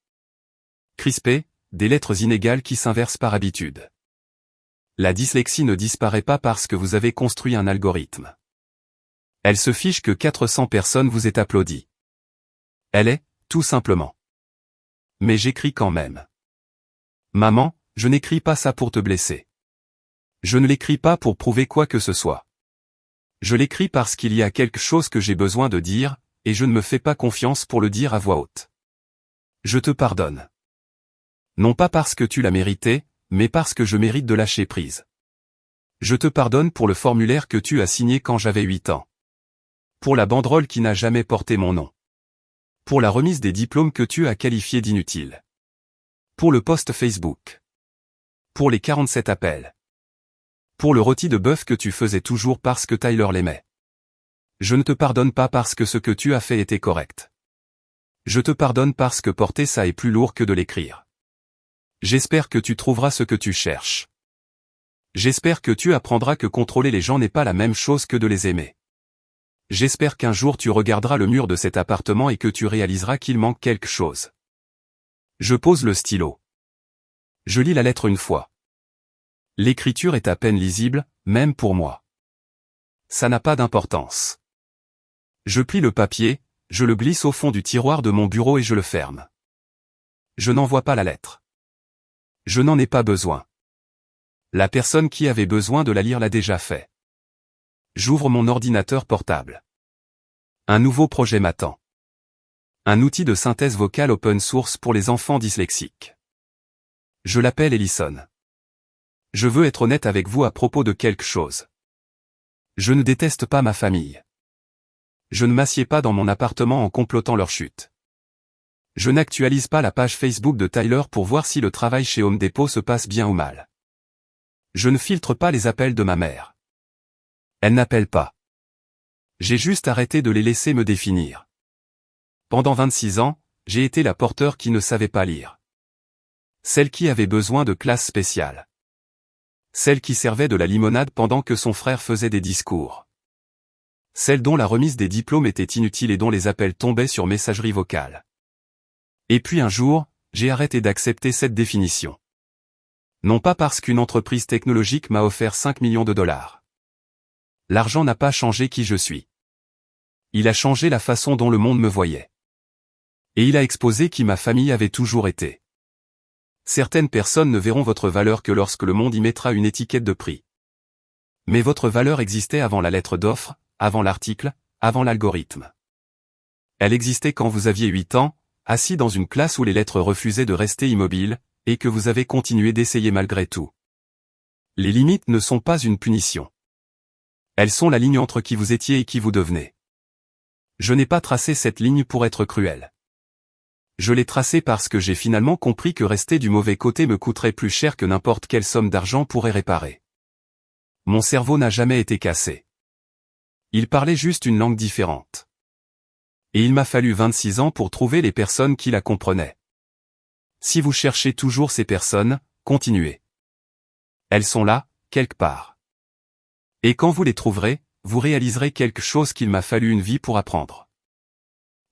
Crispée, des lettres inégales qui s'inversent par habitude. La dyslexie ne disparaît pas parce que vous avez construit un algorithme. Elle se fiche que 400 personnes vous aient applaudi. Elle est, tout simplement. Mais j'écris quand même. Maman, je n'écris pas ça pour te blesser. Je ne l'écris pas pour prouver quoi que ce soit. Je l'écris parce qu'il y a quelque chose que j'ai besoin de dire, et je ne me fais pas confiance pour le dire à voix haute. Je te pardonne. Non pas parce que tu l'as mérité, mais parce que je mérite de lâcher prise. Je te pardonne pour le formulaire que tu as signé quand j'avais 8 ans. Pour la banderole qui n'a jamais porté mon nom. Pour la remise des diplômes que tu as qualifiés d'inutiles. Pour le post Facebook. Pour les 47 appels. Pour le rôti de bœuf que tu faisais toujours parce que Tyler l'aimait. Je ne te pardonne pas parce que ce que tu as fait était correct. Je te pardonne parce que porter ça est plus lourd que de l'écrire. J'espère que tu trouveras ce que tu cherches. J'espère que tu apprendras que contrôler les gens n'est pas la même chose que de les aimer. J'espère qu'un jour tu regarderas le mur de cet appartement et que tu réaliseras qu'il manque quelque chose. Je pose le stylo. Je lis la lettre une fois. L'écriture est à peine lisible, même pour moi. Ça n'a pas d'importance. Je plie le papier, je le glisse au fond du tiroir de mon bureau et je le ferme. Je n'envoie pas la lettre. Je n'en ai pas besoin. La personne qui avait besoin de la lire l'a déjà fait. J'ouvre mon ordinateur portable. Un nouveau projet m'attend. Un outil de synthèse vocale open source pour les enfants dyslexiques. Je l'appelle Ellison. Je veux être honnête avec vous à propos de quelque chose. Je ne déteste pas ma famille. Je ne m'assieds pas dans mon appartement en complotant leur chute. Je n'actualise pas la page Facebook de Tyler pour voir si le travail chez Home Depot se passe bien ou mal. Je ne filtre pas les appels de ma mère. Elle n'appelle pas. J'ai juste arrêté de les laisser me définir. Pendant 26 ans, j'ai été la porteur qui ne savait pas lire. Celle qui avait besoin de classe spéciale. Celle qui servait de la limonade pendant que son frère faisait des discours. Celle dont la remise des diplômes était inutile et dont les appels tombaient sur messagerie vocale. Et puis un jour, j'ai arrêté d'accepter cette définition. Non pas parce qu'une entreprise technologique m'a offert 5 millions de dollars. L'argent n'a pas changé qui je suis. Il a changé la façon dont le monde me voyait. Et il a exposé qui ma famille avait toujours été. Certaines personnes ne verront votre valeur que lorsque le monde y mettra une étiquette de prix. Mais votre valeur existait avant la lettre d'offre, avant l'article, avant l'algorithme. Elle existait quand vous aviez 8 ans, assis dans une classe où les lettres refusaient de rester immobiles, et que vous avez continué d'essayer malgré tout. Les limites ne sont pas une punition. Elles sont la ligne entre qui vous étiez et qui vous devenez. Je n'ai pas tracé cette ligne pour être cruel. Je l'ai tracée parce que j'ai finalement compris que rester du mauvais côté me coûterait plus cher que n'importe quelle somme d'argent pourrait réparer. Mon cerveau n'a jamais été cassé. Il parlait juste une langue différente. Et il m'a fallu 26 ans pour trouver les personnes qui la comprenaient. Si vous cherchez toujours ces personnes, continuez. Elles sont là, quelque part. Et quand vous les trouverez, vous réaliserez quelque chose qu'il m'a fallu une vie pour apprendre.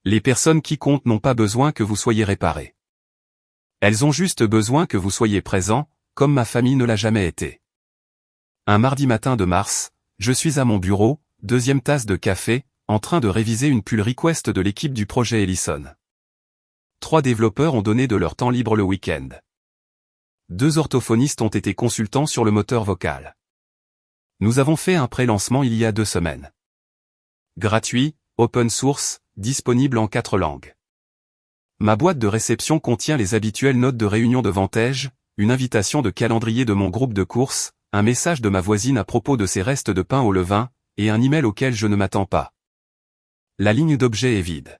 Les personnes qui comptent n'ont pas besoin que vous soyez réparé. Elles ont juste besoin que vous soyez présent, comme ma famille ne l'a jamais été. Un mardi matin de mars, je suis à mon bureau, deuxième tasse de café, en train de réviser une pull request de l'équipe du projet Ellison. 3 développeurs ont donné de leur temps libre le week-end. 2 orthophonistes ont été consultants sur le moteur vocal. Nous avons fait un pré-lancement il y a 2 semaines. Gratuit, open source, disponible en 4 langues. Ma boîte de réception contient les habituelles notes de réunion de Vantage, une invitation de calendrier de mon groupe de course, un message de ma voisine à propos de ses restes de pain au levain, et un email auquel je ne m'attends pas. La ligne d'objet est vide.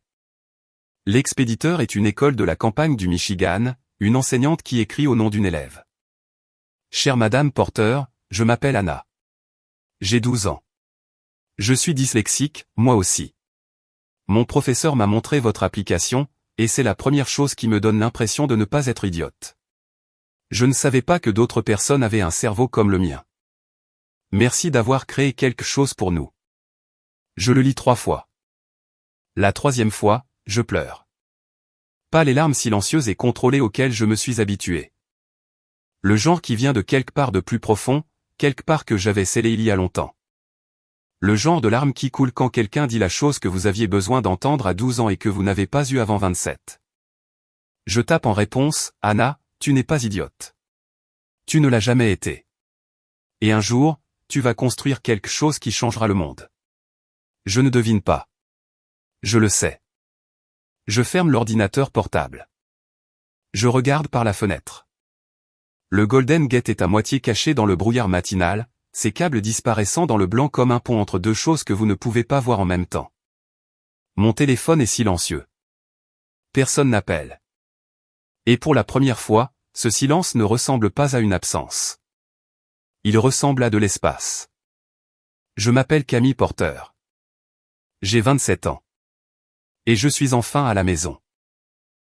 L'expéditeur est une école de la campagne du Michigan, une enseignante qui écrit au nom d'une élève. Chère Madame Porter, je m'appelle Anna. J'ai 12 ans. Je suis dyslexique, moi aussi. Mon professeur m'a montré votre application, et c'est la première chose qui me donne l'impression de ne pas être idiote. Je ne savais pas que d'autres personnes avaient un cerveau comme le mien. Merci d'avoir créé quelque chose pour nous. Je le lis 3 fois. La 3e fois, je pleure. Pas les larmes silencieuses et contrôlées auxquelles je me suis habitué. Le genre qui vient de quelque part de plus profond, quelque part que j'avais scellé il y a longtemps. Le genre de larmes qui coule quand quelqu'un dit la chose que vous aviez besoin d'entendre à 12 ans et que vous n'avez pas eu avant 27. Je tape en réponse, Anna, tu n'es pas idiote. Tu ne l'as jamais été. Et un jour, tu vas construire quelque chose qui changera le monde. Je ne devine pas. Je le sais. Je ferme l'ordinateur portable. Je regarde par la fenêtre. Le Golden Gate est à moitié caché dans le brouillard matinal, ses câbles disparaissant dans le blanc comme un pont entre 2 choses que vous ne pouvez pas voir en même temps. Mon téléphone est silencieux. Personne n'appelle. Et pour la première fois, ce silence ne ressemble pas à une absence. Il ressemble à de l'espace. Je m'appelle Camille Porter. J'ai 27 ans. Et je suis enfin à la maison.